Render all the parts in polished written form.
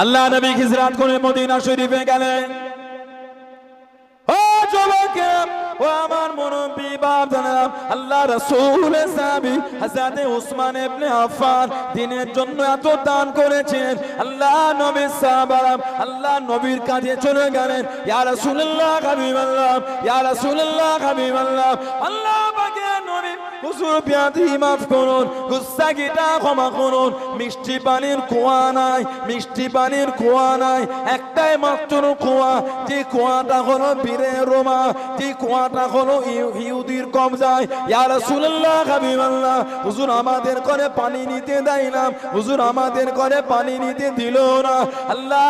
আল্লাহ নবী হিজরত করে মদিনা শরীফে গেলেন। ও যুবকেরা, ও আমার মুরব্বি বাপ জানেন, আল্লাহ রাসূলের সাহাবী হযরত উসমান ইবনে আফফান দ্বীনের জন্য এত দান করেছেন। আল্লাহ নবীর সাহাবারা আল্লাহ নবীর কাছে চলে গেলেন, ইয়া রাসূলুল্লাহ হাবিবাল্লাহ, ইয়া রাসূলুল্লাহ হাবিবাল্লাহ, আল্লাহ পাকের নবী হুজুর বিয়াদি মাফ করুন, গুস্তাখিটা ক্ষমা করুন। মিষ্টি পানির কুয়া নাই, মিষ্টি পানির কুয়া নাই, একটাই মাত্র কুয়া, যে কুয়াটা হলো বীরের রোমা, যে কুয়াটা হলো ইহুদির কবজায়। ইয়া রাসূলুল্লাহ হাবিবাল্লাহ, হুজুর আমাদের করে পানি নিতে দেয় না, হুজুর আমাদের করে পানি নিতে দিল না। আল্লাহ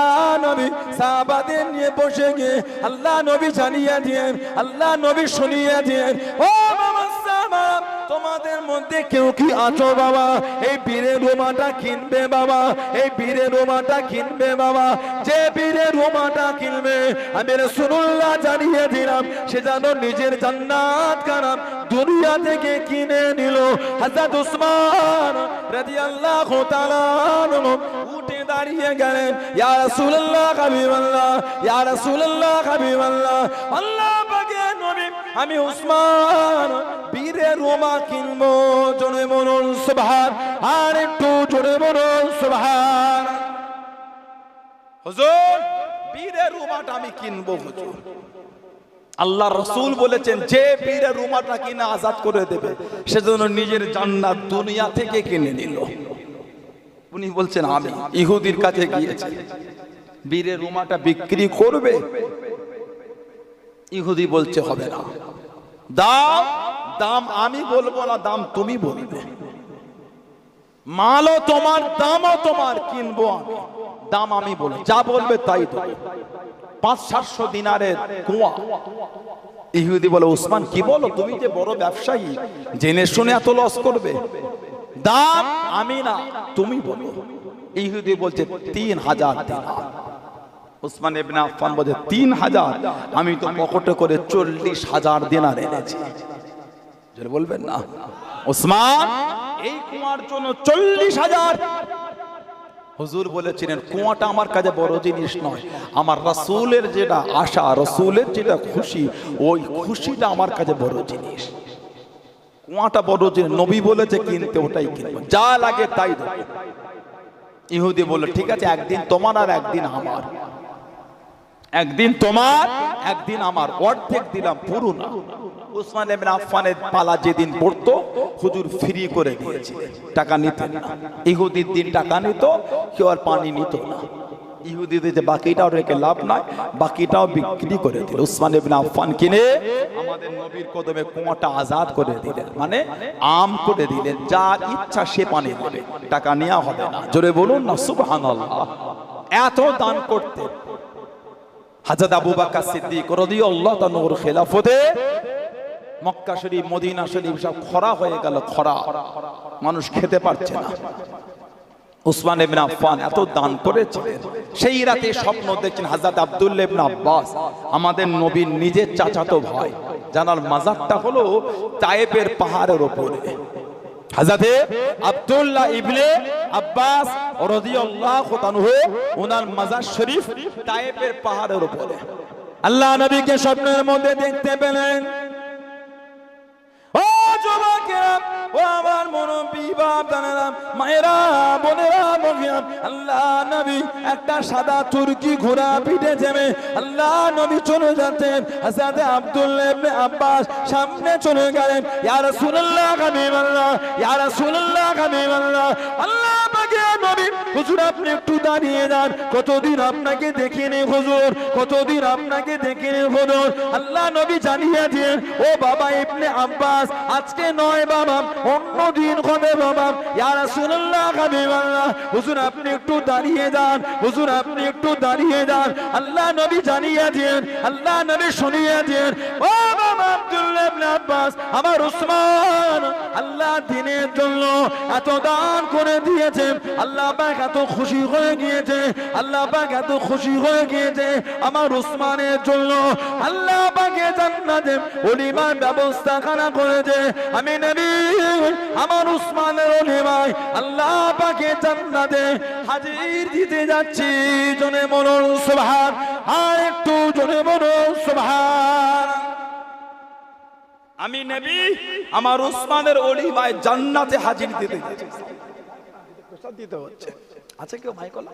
নবী সাহাবাদের নিয়ে বসে গিয়ে আল্লাহ নবী জানিয়ে দিয়েন, আল্লাহ নবী শুনিয়ে দিয়েন, ও বাবা সাহাবা, তোমাদের মধ্যে কেউ কি আছো বাবা এই বীরের রোমাটা কিনবে? বাবা এই বীরের রোমাটা কিনবে? বাবা যে বীরের রোমাটা কিনবে আমি রাসূলুল্লাহ জানিয়ে দিলাম, সে যেন নিজের জান্নাত কারাম দুনিয়া থেকে কিনে নিল। হযরত উসমান রাদিয়াল্লাহু তাআলা উঠে দাঁড়িয়ে গেলেন, ইয়া রাসূলুল্লাহ হাবিবাল্লাহ, ইয়া রাসূলুল্লাহ হাবিবাল্লাহ, আল্লাহ পাকের নবী আমি উসমান বীরের রোমা কিনবো। জোরে বলুন সুবহান, আর একটু জোরে বলুন সুবহান। হুজুর বীরের রোমাটা আমি কিনবো হুজুর। আল্লাহ রাসূল বলেছেন যে বীরের রোমাটা কিনে আজাদ করে দেবে সেজন্য নিজের জান্নাত দুনিয়া থেকে কিনে নিল। উনি বলছেন আমি ইহুদির কাছে গিয়েছি, বীরের রোমাটা বিক্রি করবে? ইহুদি বলছে হবে না, দাম দাম আমি বলবো না, দাম তুমি বলবে। মালও তোমার, দামও তোমার, কিনবো আমি, দাম আমি বলবো, যা বলবে তাই দেবো। 500-700 দিনারের কুয়া। ইহুদি বলে উসমান কি বলো, তুমি যে বড় ব্যবসায়ী, জেনে শুনে এত লস করবে? দাম আমি না, তুমি বলো। ইহুদি বলছে 3000 দিনার। উসমান ইবনে আফফান বলে 3000? আমি তো পকেটে করে 40,000 দিনার এনেছি। জোরে বলবেন না। উসমান এই কুয়ার জন্য 40,000। হুজুর বলেছিলেন কুয়াটা আমার কাছে বড় জিনিস নয়, আমার রাসূলের যেটা আশা, রাসূলের যেটা খুশি, ওই খুশিটা আমার কাছে বড় জিনিস। কুয়াটা বড় জিনিস, নবী বলেছে কিনতে, ওটাই কিনবো, যা লাগে তাই দেবো। ইহুদি বলল ঠিক আছে, একদিন তোমার আর একদিন আমার, একদিন তোমার একদিন আমার, অর্ধেক দিলাম, পুরো না। উসমান ইবনে আফফানের পালা যেদিন পড়তো হুজুর ফ্রি করে দিয়েছিলেন, টাকা নিতেন না। ইহুদির দিন টাকা নিত, কেউ আর পানি নিত না। ইহুদিদের যে বাকিটাও রেখে লাভ নাই, বাকিটাও বিক্রি করে দিল। উসমান ইবনে আফফান কিনে আমাদের নবীর কদমে কুয়াটা আজাদ করে দিলেন, মানে আম করে দিলেন, যার ইচ্ছা সে পানি দেবে, টাকা নেওয়া হবে না। জোরে বলুন না সুবহানাল্লাহ। এত দান করতে হযরত আবু বকর সিদ্দিক রাদিয়াল্লাহু তাআলার খেলাফতে মক্কা শরীফ, মদিনা শরীফ সব খরা হয়ে গেল, খরা, মানুষ খেতে পারছে না। উসমান ইবনে আফফান এত দান করেছিলেন। সেই রাতে স্বপ্ন দেখছেন হযরত আব্দুল্লাহ ইবনে আব্বাস, আমাদের নবীর নিজের চাচাতো ভাই, জানার মাজারটা হলো তায়েফের পাহাড়ের উপরে। হযরত আব্দুল্লাহ ইবনে আব্বাস রাদিয়াল্লাহু তাআলা ওনার মাজার শরীফ তায়েফের পাহাড়ের উপরে। আল্লাহ নবীকে স্বপ্নের মধ্যে দেখতে পেলেন। ও যুবকেরা, ও আমার মুরব্বি বাপ জানেরা, মায়েরা, বোনেরা, বন্ধুরা, আল্লাহ নবী একটা সাদা তুর্কি ঘোড়া পিঠে চেপে আল্লাহ নবী চলে যাচ্ছেন। হযরত আব্দুল্লাহ ইবনে আব্বাস সামনে চলে গেলেন, ইয়া রাসূলুল্লাহ হাবিবাল্লাহ, ইয়া রাসূলুল্লাহ হাবিবাল্লাহ, আল্লাহ পাকের নবী হুজুর আপনি একটু দাঁড়িয়ে যান, কতদিন আপনাকে দেখিনি হুজুর, কতদিন আপনাকে দেখিনি হুজুর। আল্লাহ নবী জানিয়ে দিয়েন, ও বাবা ইবনে আব্বাস, আজকে নয় বাবা, অন্য দিন হবে বাবা। ইয়া রাসূলুল্লাহ হাবিবাল্লাহ, হুজুর আপনি একটু দাঁড়িয়ে যান, হুজুর আপনি একটু দাঁড়িয়ে যান। আল্লাহ নবী জানিয়ে দিয়েন, আল্লাহ নবী শুনিয়ে দিয়েন, ও বাবা আব্দুল্লাহ ইবনে আব্বাস, আমার উসমান আল্লাহ দ্বীনের জন্য এত দান করে দিয়েছে, আল্লাহ পাক এত খুশি হয়ে গিয়েছে, আল্লাহ পাক এত খুশি হয়ে গিয়েছে আমার উসমানের জন্য আল্লাহ পাকে জান্নাতে ওলিমার ব্যবস্থা খানা করেছে। আমি নবী আমার উসমানের ওলিমায় আল্লাহ পাকে জান্নাতে হাজির দিতে যাচ্ছি। জনে বলুন সুবহান, আর একটু জনে বলুন সুবহান। আমি নবী আমার উসমানের ওলিমায় জান্নাতে হাজির দিতে যাচ্ছি। দিতে হচ্ছে আছে কেউ মাইকলা?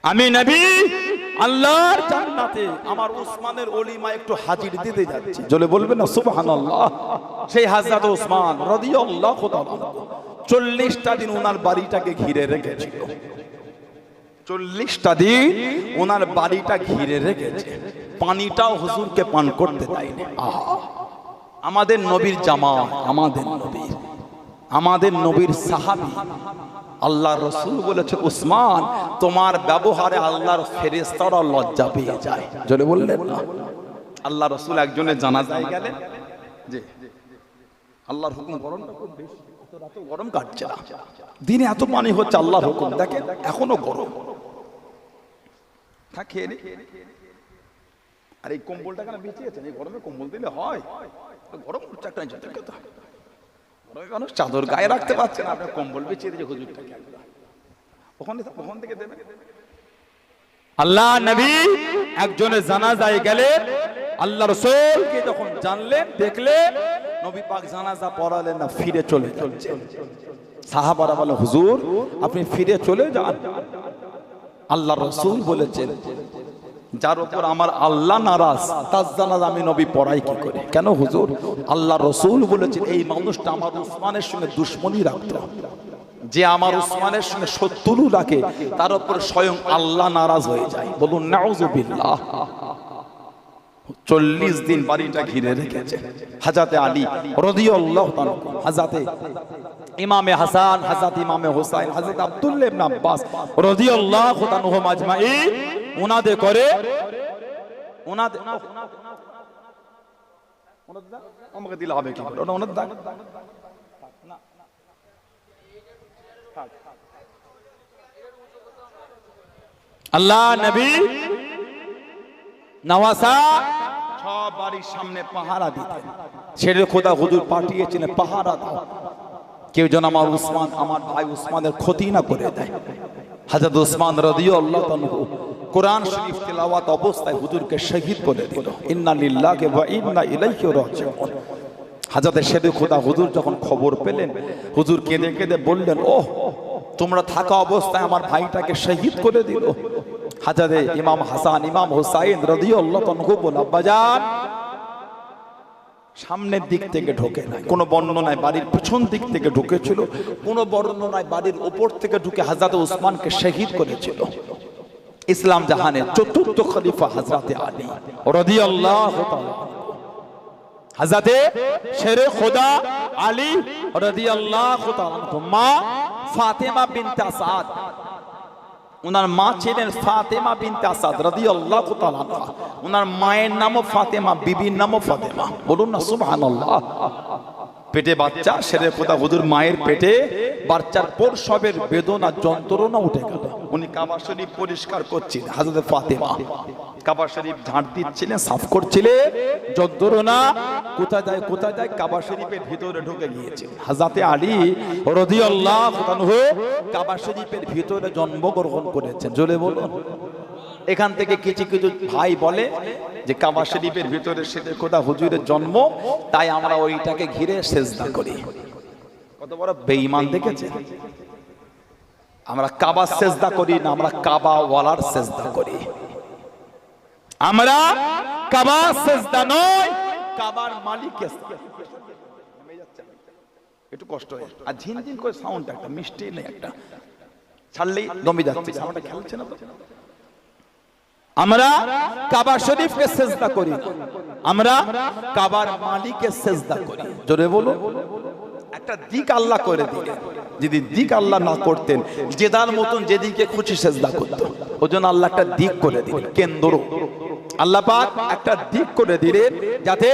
আমি নবী আল্লাহর জান্নাতে আমার উসমানের ওলিমা একটু হাজির দিতে যাচ্ছি। জলে বলবেন না সুবহানাল্লাহ। সেই হযরত উসমান রাদিয়াল্লাহু তাআলা 40টা দিন ওনার বাড়িটাকে ঘিরে রেখেছিল। 40টা দিন ওনার বাড়িটা ঘিরে রেখেছে, পানিটাও হুজুরকে পান করতে দেয়নি। আহা, আমাদের নবীর জামাত, আমাদের নবীর সাহাবী আল্লাহ রসুল বলেছে উসমান তোমার ব্যবহারে আল্লাহর ফেরেশতারা লজ্জা পেয়ে যায়। জোরে বললেন না? আল্লাহ রসুল একজনের জানাজায় গেলেন, যে আল্লাহর হুকুম গরমটা খুব বেশি, এত গরম কাটছে না, দিনে এত পানি হচ্ছে, আল্লাহর হুকুম দেখেন এখনো গরম, খেয়ে নি। আর এই কম্বলটা কেন বিছিয়েছেন? এই গরমে কম্বল দিলে হয়? গরম হচ্ছে একটা কথা, মানুষ চাদর গায়ে রাখতে পারছে না, আপনার কম্বল বিছিয়ে দিয়ে হুজুরটাকে ওখান থেকে দেবেন। আল্লাহ নবী একজনের জানাজায় গেলেন, আল্লাহ রাসূলকে যখন জানলেন দেখলেন, নবী পাক জানাজা পড়ালেন না, ফিরে চলে যাচ্ছেন। সাহাবারা বলে হুজুর আপনি ফিরে চলে যান। আল্লাহ রাসূল বলেছেন যার উপর আমার আল্লাহ নারাজ তার জানাজা আমি নবী পড়াই কি করে? কেন হুজুর? আল্লাহ রাসূল বলেছেন এই মানুষটা আমার উসমানের সঙ্গে দুশমনি রাখতো, যে আমার উসমানের সঙ্গে শত্রু রাখে তার উপর স্বয়ং আল্লাহ নারাজ হয়ে যায়। বলুন নাউযুবিল্লাহ। 40 দিন বাড়িটা ঘিরে রেখেছে। হযরত আলী রাদিয়াল্লাহু তাআলা, হযরত ইমামে হাসান, হযরত ইমামে হুসাইন, হযরত আব্দুল্লাহ ইবনে আব্বাস রাদিয়াল্লাহু তাআলা আজমাইন উনাদে করে আমাকে দিলে হবে কি করে? ওনাদের দাগ আল্লাহ নবী নওয়াসা সব বাড়ির সামনে পাহারা দিতেন। ছেড়ে খোদা হুজুর পাঠিয়েছিলেন পাহারা দাও, কেউ যেন আমার উসমান, আমার ভাই উসমানের ক্ষতি না করে দেয়। হযরত উসমান রাদিয়াল্লাহু আনহু কোরআন শরীফ তেলাওয়াত অবস্থায় হুজুরকে শহীদ করে দিল। ইন্না লিল্লাহি ওয়া ইন্না ইলাইহি রাজিউন। হযরত শেরে খোদা হুজুর যখন খবর পেলেন, হুজুর কেঁদে কেঁদে বললেন ওহ তোমরা থাকা অবস্থায় আমার ভাইটাকে শহীদ করে দিল। হযরত ইমাম হাসান, ইমাম হুসাইন রাদিয়াল্লাহু আনহু বলেন আব্বাজান সামনের দিক থেকে ঢোকে নাই, কোন বর্ণনায় বাড়ির পেছন দিক থেকে ঢুকেছিল, কোন বর্ণনায় বাড়ির উপর থেকে ঢুকে হযরত উসমানকে শহীদ করেছিল। ইসলাম জাহানের চতুর্থ খলিফা হযরত আলী রাদিয়াল্লাহু তাআলা, হযরত শেরে খোদা আলী রাদিয়াল্লাহু তাআলা মা ফাতেমা বিনতে আসাদ, ওনার মা ছিলেন ফাতেমা বিনতে আসাদ রাদিয়াল্লাহু তাআলা, ওনার মায়ের নামও ফাতেমা, বিবির নামও ফাতেমা। বলুন না সুবহানাল্লাহ। পেটে বাচ্চা, শেরে খোদা হুজুর মায়ের পেটে বাচ্চার প্রসবের বেদনা যন্ত্রণা উঠে গেল। উনি কাবা শরীফ পরিষ্কার করছিলেন, হযরত ফাতেমা কাবা শরীফ ঝাড় দিচ্ছিলেন, সাফ করছিলেন, যন্ত্রণা কোথায় যায় কাবা শরীফের ভিতরে ঢুকে গিয়েছে। হযরত আলী রাদিয়াল্লাহু আনহু কাবা শরীফের ভিতরে জন্মগ্রহণ করেছেন। জোরে বলুন। এখান থেকে কিছু কিছু ভাই বলে যে কাবা শরীফের ভিতরে শেরে খোদা হুজুরের জন্ম, তাই আমরা ওইটাকে ঘিরে সেজদা করি। কত বড় বেঈমান দেখেছেন? আমরা কাবা সেজদা করি না, আমরা কাবা ওয়ালার সেজদা করি। আমরা কাবা সেজদা নয়, কাবার মালিকের। একটু কষ্ট হয় আর ঝিনঝিন করে সাউন্ড একটা মিষ্টি নেই, একটা ছাড়লেই দমে যাচ্ছে, সাউন্ডটা খেলছে না তো। আমরা কাবা শরীফকে সেজদা করি, আমরা কাবার মালিকের সেজদা করি। জোরে বলো। একটা দিক আল্লাহ করে দিলেন। যদি দিক আল্লাহ না করতেন, যে যার মতন যেদিকে খুশি সেজদা করতো। ওই জন্য আল্লাহ একটা দিক করে দিলেন, কেন্দ্র। আল্লাহ পাক একটা দিক করে দিলেন, যাতে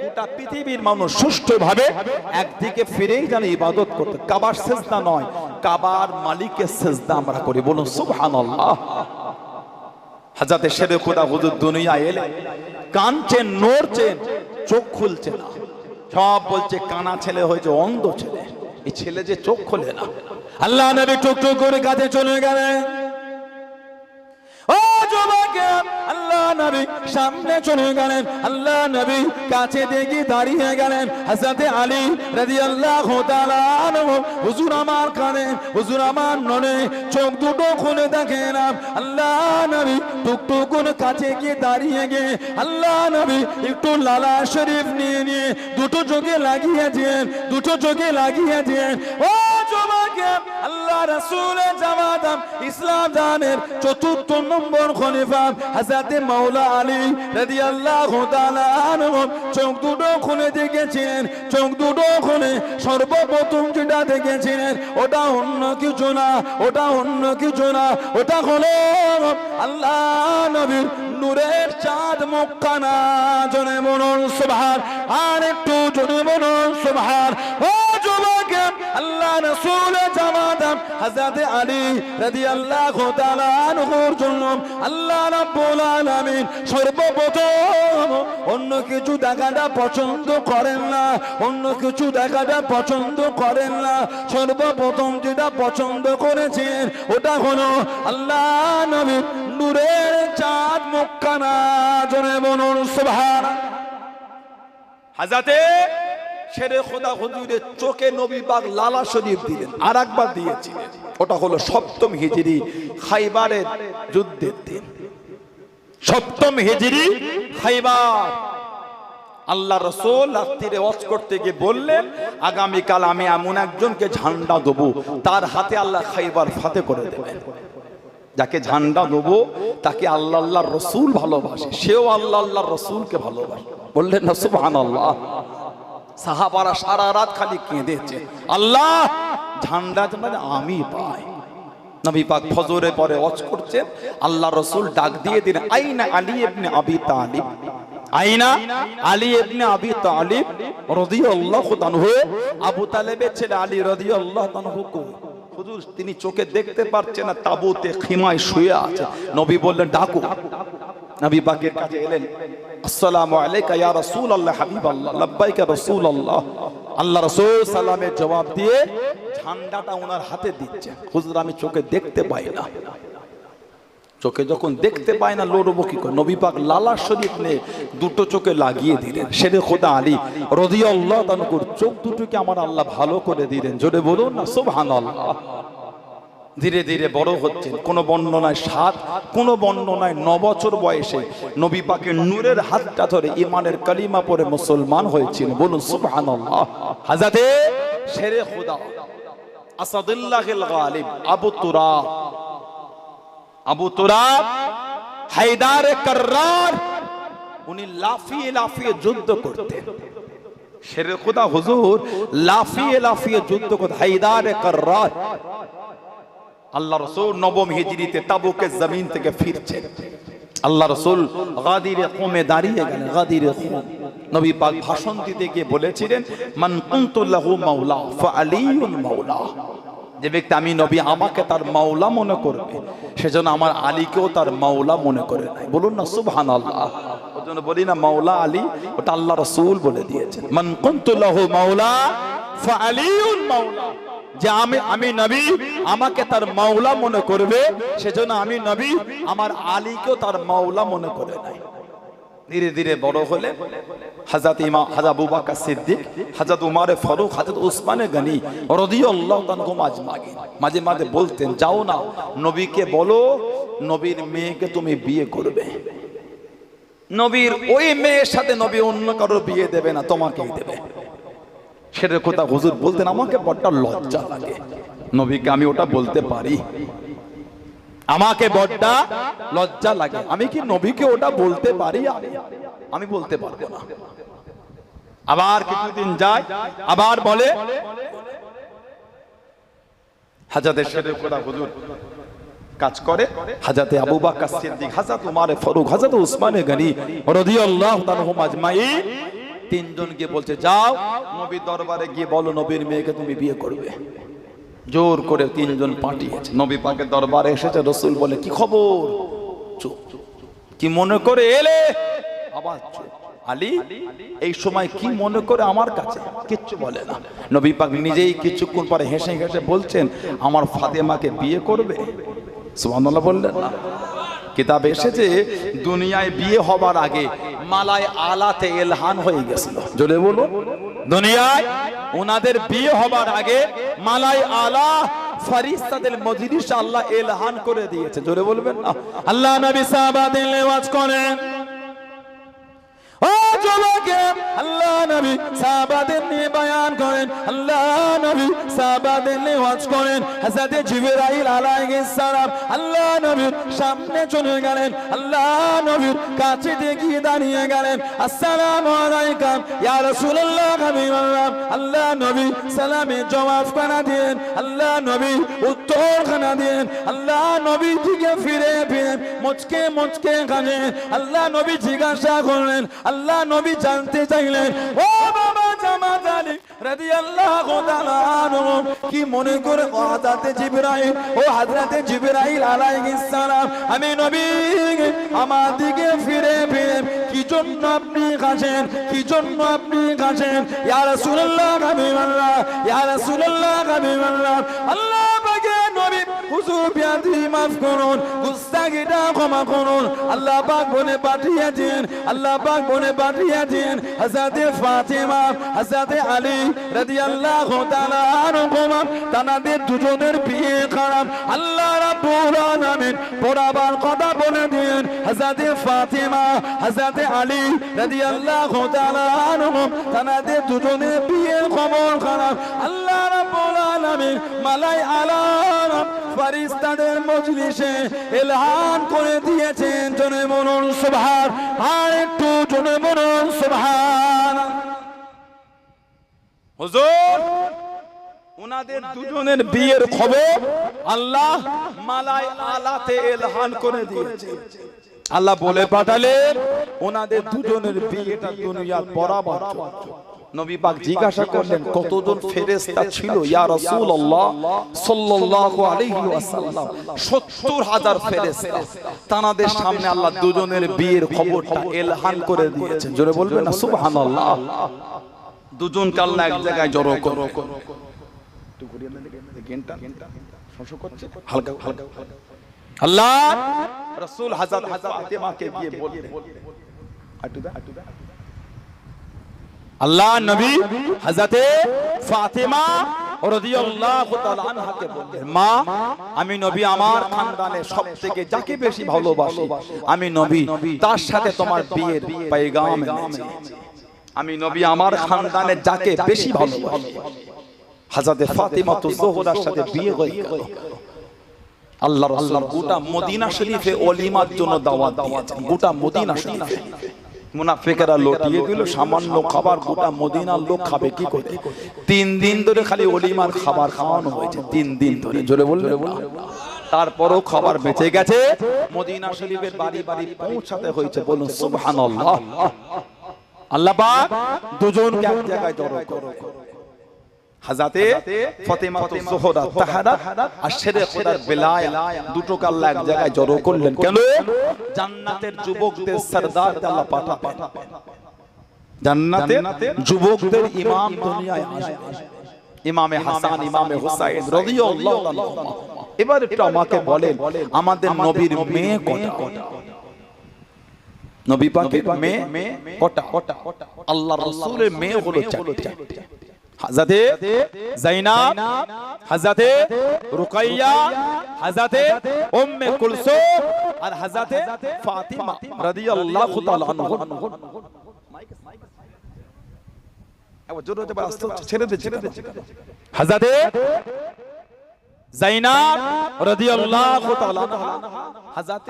গোটা পৃথিবীর মানুষ সুষ্ঠুভাবে একদিকে ফিরেই যেন ইবাদত করতে। কাবার সেজদা নয়, কাবার মালিকের সেজদা আমরা করি। বলুন সুবহানাল্লাহ। হযরতে শেরে খুদা হুজুর দুনিয়া এলেন, কাঁদছেন, নড়ছেন, চোখ খুলছে না। সব বলছে কানা ছেলে হয়েছে, অন্ধ ছেলে। এই ছেলে যে চোখ খোলে না। আল্লাহ নবী টুক টুক করে কাছে চলে গেলেন। ও যুবক, আল্লাহ নবী সামনে চলে গেলেন। আল্লাহ নবী কাছে দেখে দাঁড়িয়ে গেলেন। হযরতে আলী রাদিয়াল্লাহু তাআলা আনহু, হুজুর আমার কানে, হুজুর আমার ননে, চোখ দুটো খুলে দেখেন। আল্লাহ নবী টুকটুক করে কাছে গিয়ে দাঁড়িয়ে গিয়ে আল্লাহ নবী একটু লালা শরীফ নিয়ে দুটো চোখে লাগিয়েছেন, দুটো চোখে লাগিয়েছেন। ও যুবক, আল্লাহ রাসূলের জামাতাম ইসলাম দানের চতুর্থ নম্বর খলিফা হযরতে মাওলা আলী রাদিয়াল্লাহু তাআলা আনহু চোখ দুটো খুলে দেখেছিলেন। চোখ দুটো খুলে সর্বপ্রথম যেটা দেখেছিলেন, ওটা অন্য কিছু না, ওটা অন্য কিছু না, ওটা হলো আল্লাহ নবীর নূরের চাঁদ মুখখানা। জোরে বলুন সুবহান, আর একটু জোরে বলুন সুবহান। ও যুবক, আল্লাহ রাসূলের জামাতাম হযরতে আলী রাদিয়াল্লাহু তাআলা আনহুর জন্য আল্লাহ রাব্বুল আলামিন সর্বপ্রথম অন্য কিছু দেখাটা পছন্দ করেন না, অন্য কিছু দেখাটা পছন্দ করেন না। সর্বপ্রথম যেটা পছন্দ করেছেন, ওটা হলো আল্লাহ নবীর নূরের চাঁদ মুখখানা। জোরে বলুন সুবহান। হযরতে শেরে খোদা হুজুরের চোখে নবী পাক লালা শরীফ দিলেন, আর একবার দিয়েছিলেন। ওটা হলো সপ্তম হিজরি খাইবারের যুদ্ধের দিন। সপ্তম হিজরি খাইবার। আল্লাহ রাসূল রাত্রিরে ওয়াজ করতে গিয়ে বললেন, আগামীকাল আমি এমন একজনকে ঝান্ডা দেবো, তার হাতে আল্লাহ খাইবার ফাতে করে দেবেন। যাকে ঝান্ডা দেবো তাকে আল্লাহ আল্লাহর রাসূল ভালোবাসে, সেও আল্লাহ আল্লাহর রাসূলকে ভালোবাসে। বললেন না সুবহানাল্লাহ। সাহাবারা সারা রাত খালি কেঁদেছে, আল্লাহ ঝান্ডা মানে আমি পাই। নবী পাক ফজরে পরে ওয়াজ করছেন, আল্লাহ রাসূল ডাক দিয়ে দিলেন, আইনা আলী ইবনে আবি তালিব, আইনা আলী ইবনে আবি তালিব রাদিয়াল্লাহু আনহু। আবু তালেবের ছেলে আলী রাদিয়াল্লাহু আনহু কই? হুজুর তিনি চোখে দেখতে পারছেন না, তাবুতে খিমায় শুয়ে আছে। নবী বললেন ডাকো। নবী পাকের কাছে এলেন, আসসালামু আলাইকা ইয়া রাসূলুল্লাহ হাবিবাল্লাহ, লাব্বাইকা রাসূলুল্লাহ। আল্লাহ রাসূল সালামের জবাব দিয়ে ঝান্ডাটা ওনার হাতে দিচ্ছে। হুজুর আমি চোখে দেখতে পাই না। চোখে যখন দেখতে পায় না লড়বো কি করে? নবী পাক লালা শরীফ নিয়ে দুটো চোখে লাগিয়ে দিলেন। শেরে খোদা আলী রাদিয়াল্লাহু তাআলার চোখ দুটোকে আমার আল্লাহ ভালো করে দিলেন। জোরে বলুন না সুবহানাল্লাহ। ধীরে ধীরে বড় হচ্ছেন। কোন বর্ণনায় 7, কোন বর্ণনায় 9 বছর বয়সে নবী পাকের নূরের হাতটা ধরে ঈমানের কালিমা পড়ে মুসলমান হয়েছিল। বলুন সুবহানাল্লাহ। হযরতে শেরে খোদা আসাদুল্লাহিল গালিব আবু তুরাব হায়দার কাররার, উনি লাফিয়ে লাফিয়ে যুদ্ধ করতেন। শেরে খোদা হুজুর লাফিয়ে লাফিয়ে যুদ্ধ করতেন। হায়দার কাররার। আল্লাহ রাসূল নবম হিজরিতে তাবুকের জমিন থেকে ফিরছেন। আল্লাহ রাসূল গাদিরে কমে দাঁড়িয়ে গেলেন। গাদিরে কম নবী পাক ভাষণ দিতে গিয়ে বলেছিলেন, মান কুনতু লাহু মাওলা ফাআলিয়ুন মাওলা। যে ব্যক্তি আমি নবী আমাকে তার মাওলা মনে করবে, সেজন্য আমার আলীকেও তার মাওলা মনে করে নাই। বলুন না সুবহানাল্লাহ। ওজন্য বলি না মাওলা আলী, ওটা আল্লাহ রাসূল বলে দিয়েছেন। মান কুনতু লাহু মাওলা ফাআলিয়ুন মাওলা। যে আমি নবী আমাকে তার মাওলা মনে করবে, সেজন্য আমি নবী আমার আলীকেও তার মাওলা মনে করে নাই। ধীরে ধীরে বড় হলে হযরত ইমাম হযরত আবু বকর সিদ্দিক, হযরত উমর ফারুক, হযরত উসমান গনি রাদিয়াল্লাহু তাআলা মাঝে মাঝে বলতেন, যাও না নবীকে বলো নবীর মেয়েকে তুমি বিয়ে করবে, নবীর ওই মেয়ের সাথে নবী অন্য কারো বিয়ে দেবে না, তোমাকেই দেবে। সেটার কথা হুজুর বলতেন, আমাকে বড় লজ্জা লাগে নবীকে আমি ওটা বলতে পারি, আমাকে বড় লজ্জা লাগে, আমি কি নবীকে ওটা বলতে পারি? আমি বলতে পারবো না। আবার কিছুদিন যায়, আবার বলে হাজরতে শেরে খোদা হুজুর কাজ করে, হাজরতে আবু বকর সিদ্দিক, হযরত উমর ফারুক, হযরত উসমান গনি রাদিয়াল্লাহু তাআলা আনহুম আজমাইন তিনজনকে বলছে যাও নবীর দরবারে গিয়ে বলো নবীর মেয়েকে তুমি বিয়ে করবে। জোর করে তিনজন পাঠিয়েছে, নবী পাকের দরবারে এসেছে। রাসূল বলে কি খবর? চুপ। কি মনে করে এলে? আবার চুপ। আলী এই সময় কি মনে করে আমার কাছে? কিচ্ছু বলে না। নবী পাক নিজেই কিছুক্ষণ পরে হেসে হেসে বলছেন আমার ফাতেমাকে বিয়ে করবে। সুবহানাল্লাহ বললেন না? কিতাবে এসেছে দুনিয়ায় বিয়ে হবার আগে মালায় আলাতে ইলহান হয়ে গেছিল। জোরে বলুন, দুনিয়ায় ওনাদের বিয়ে হবার আগে মালায় আলা ফেরেশতাদের মজলিসে আল্লাহ ইলহান করে দিয়েছে। জোরে বলবেন না? আল্লাহ নবী সাহাবাদের ওয়াজ করেন, ও যুবকে আল্লাহ নবী সাহাবাদের নিয়ে বয়ান করেন, আল্লাহ নবী সাহাবাদের নিয়ে ওয়াজ করেন। হযরত জিবরাইল আলাইহিস সালাম আল্লাহ নবীর সামনে চলে গেলেন, আল্লাহ নবীর কাছে গিয়ে দাঁড়িয়ে গেলেন। আসসালামু আলাইকুম ইয়া রাসূলুল্লাহ হাবিবাল্লাহ। আল্লাহ নবী সালামে জবাব খানা দেন, আল্লাহ নবী উত্তর খানা দেন। আল্লাহ নবী দিকে ফিরে ফিরে মুচকে মুচকে কাঁদেন। আল্লাহ নবী জিজ্ঞাসা করলেন, আল্লাহ নবী জানতে চাইলেন ও বাবা জামাত আলী রাদিয়াল্লাহু তাআলা আনহু কি মনে করে হযরতে জিবরাইল ও হযরতে জিবরাইল আলাইহিস সালাম আমি নবী আমার দিকে ফিরে ফিরে কি জন্য আপনি কাঁদেন, কি জন্য আপনি কাঁদেন? ইয়া রাসূলুল্লাহ হাবিবাল্লাহ, ইয়া রাসূলুল্লাহ হাবিবাল্লাহ। আল্লাহ পাকে নবী হুজুর বিয়াদি মাফ করুন, গুস্তাগিটা ক্ষমা করুন। আল্লাহ পাক বলে পাঠিয়েছেন, আল্লাহ পাক বলে পাঠিয়েছেন হযরতে ফাতেমা, হযরতে আলী রাদিয়াল্লাহু তাআলা আনহুমা তাদের দুজনের বিয়ে খারাপ। আল্লাহ রাব্বুল আলামিন পরাবার কথা বলে দিন হযরতে ফাতেমা, হযরতে আলী রাদিয়াল্লাহু তাআলা আনহুম তাদের দুজনের বিয়ে খবর খারাপ। আল্লাহ রাব্বুল আলামিন মালাই আলা ফেরেশতাদের মজলিসে ইলহান করে দিয়েছেন। জনে বলুন সুবহান, আর একটু জনে বলুন সুবহান। হুজুর ওনাদের দুজনের বিয়ের খবর আল্লাহ মালাই আলাতে ইলহান করে দিয়েছে। আল্লাহ বলে পাঠালেন ওনাদের দুজনের বিয়েটা দুনিয়ার বরাবর। নবী পাক জিজ্ঞাসা করলেন কতজন ফেরেশতা ছিল ইয়া রাসূলুল্লাহ সাল্লাল্লাহু আলাইহি ওয়াসাল্লাম? ৭০,০০০ ফেরেশতা। তাদের সামনে আল্লাহ দুজনের বিয়ের খবরটা ইলহান করে দিয়েছেন। জোরে বলবেন না সুবহানাল্লাহ? দুজনকে আল্লাহ এক জায়গায় জড়ো করে হালকা হালকা আল্লাহ রাসূল হযরত ফাতেমাকে গিয়ে বললেন, আল্লাহ নবী হযরতে ফাতেমা রাদিয়াল্লাহু তাআলা আনহাকে বললেন, মা আমি নবী আমার খানদানে সবথেকে যাকে বেশি ভালোবাসি আমি নবী তার সাথে তোমার বিয়ের পয়গাম এনেছি। আমি নবী আমার খানদানে যাকে বেশি ভালোবাসি হযরতে ফাতেমা যোহরার সাথে বিয়ে হয়ে গেল। আল্লাহ রাসূল গোটা মদিনা শরীফে ওলিমার জন্য দাওয়াত দিয়েছেন। গোটা মদিনা শরীফে মুনাফিকরা লটিয়ে দিল সামান্য খাবার, গোটা মদিনার লোক খাবে কি করে? 3 দিন ধরে খালি ওলিমার খাবার খাওয়ানো হয়েছে, 3 দিন ধরে। জোরে বললেন না? তারপরও খাবার বেঁচে গেছে, মদিনা শরীফের বাড়ি বাড়ি পৌঁছাতে হয়েছে। বলুন সুবহানাল্লাহ। আল্লাহ পাক দুজনকে এক জায়গায় জড়ো করে হযরতে ফাতেমা যোহরা তাহারা আর শেরে খোদার বেলায়া দুটোকে আল্লাহ এক জায়গায় জড়ো করলেন। কেন? জান্নাতের যুবকদের সরদার আল্লাহ পাঠাবেন, জান্নাতের যুবকদের ইমাম দুনিয়ায় আসবে, ইমামে হাসান ইমামে হুসাইন রাদিয়াল্লাহু আনহু। এবার একটু আমাকে বলেন আমাদের নবীর মেয়ে কটা? নবী পাকের মেয়ে কটা? আল্লাহ রাসূলের মেয়ে হলো 4টি। হযরতে যায়নাব, হযরতে রুকাইয়া, হযরতে উম্মে কুলসুম আর হযরতে ফাতিমা রাদিয়াল্লাহু তাআলা আনহা। এবার জোরে জোরে আস্তে ছেড়ে দে। হযরতে জাইনাব রাদিয়াল্লাহু তাআলা আনহা, হযরত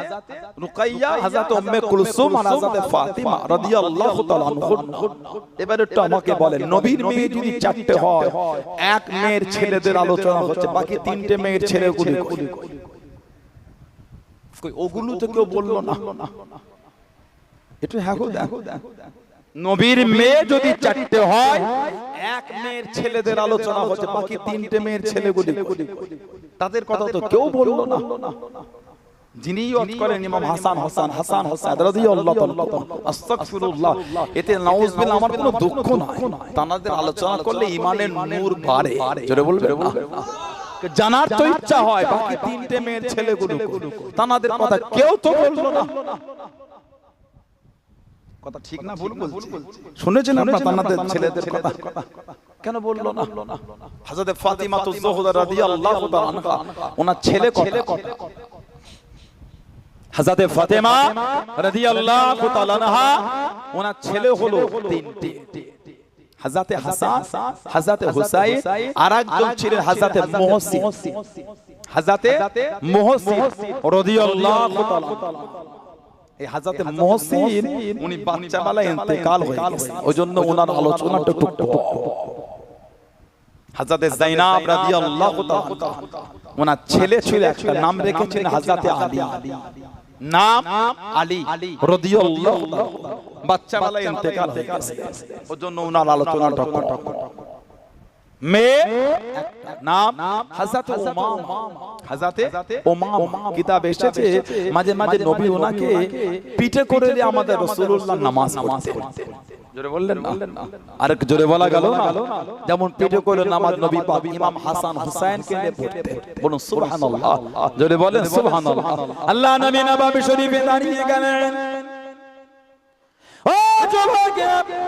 রুকাইয়া, হযরত উম্মে কুলসুম আর হযরত ফাতিমা রাদিয়াল্লাহু তাআলা আনহা। এবারে একটু আমাকে বলেন, নবীর মেয়ে যদি চারটে হয়, এক মেয়ের ছেলেদের আলোচনা হচ্ছে, বাকি তিনটে মেয়ের ছেলেগুলো কই? ওগুলো তো কেউ বললো না। একটু হ্যাঁ গো দেখো, নবীর মেয়ে যদি চারটে হয়, এক মেয়ের ছেলেদের আলোচনা হচ্ছে, বাকি তিনটে মেয়ের ছেলেগুলি তাদের কথা তো কেউ বললো না। যিনি ওয়াজ করেন ইমাম হাসান হোসেন রাদিয়াল্লাহু তাআলা, আস্তাগফিরুল্লাহ, এতে নাউজুবিল্লাহ, আমার কোনো দুঃখ নাই। তাদের আলোচনা করলে ঈমানের নূর বাড়ে। জোরে বলবেন না? জানার তো ইচ্ছা হয়, বাকি তিনটে মেয়ের ছেলেগুলো তাদের কথা কেউ তো বললো না। কথা ঠিক না ভুল বলছি? শুনেছেন আপনারা তাদের ছেলেদের কথা? কেন বললো না? হযরত ফাতিমা তুজ-জোহরা রাদিয়াল্লাহু তাআলা আনহা, ওনার ছেলে কথা, হযরত ফাতিমা রাদিয়াল্লাহু তাআলা আনহা, ওনার ছেলে হলো তিনটে, হযরত হাসান, হযরত হুসাইন, আর একজন ছিলেন হযরত মুহসিন। হযরত মুহসিন রাদিয়াল্লাহু তাআলা, এই হযরত মুহসিন উনি বাচ্চাবেলায় ইন্তেকাল হয়ে গেছে, ওইজন্য ওনার আলোচনাটা একটু হযরত জাইনাব রাদিয়াল্লাহু তাআলা, ওনার ছেলে ছিল, একটা নাম রেখেছেন হযরত আলী, নাম আলী রাদিয়াল্লাহু তাআলা, বাচ্চাবেলায় ইন্তেকাল হয়ে গেছে, ওইজন্য ওনার আলোচনাটা মেয়ে নাম হযরত উমামা। হযরত উমামা কিতাব এসেছে, মাঝে মাঝে নবী ওনাকে পিঠে করে দিয়ে আমাদের রাসূলুল্লাহ নামাজ পড়তেন। জোরে বললেন না? আর জোরে বলা গেল না? যেমন পিঠে করে নামাজ নবী পাক ইমাম হাসান হুসাইন কে নিয়ে পড়তেন। বলুন সুবহানাল্লাহ, জোরে বলেন সুবহানাল্লাহ। আল্লাহ নবী নববী শরীফে দাঁড়িয়ে গেলেন, ও যুবক,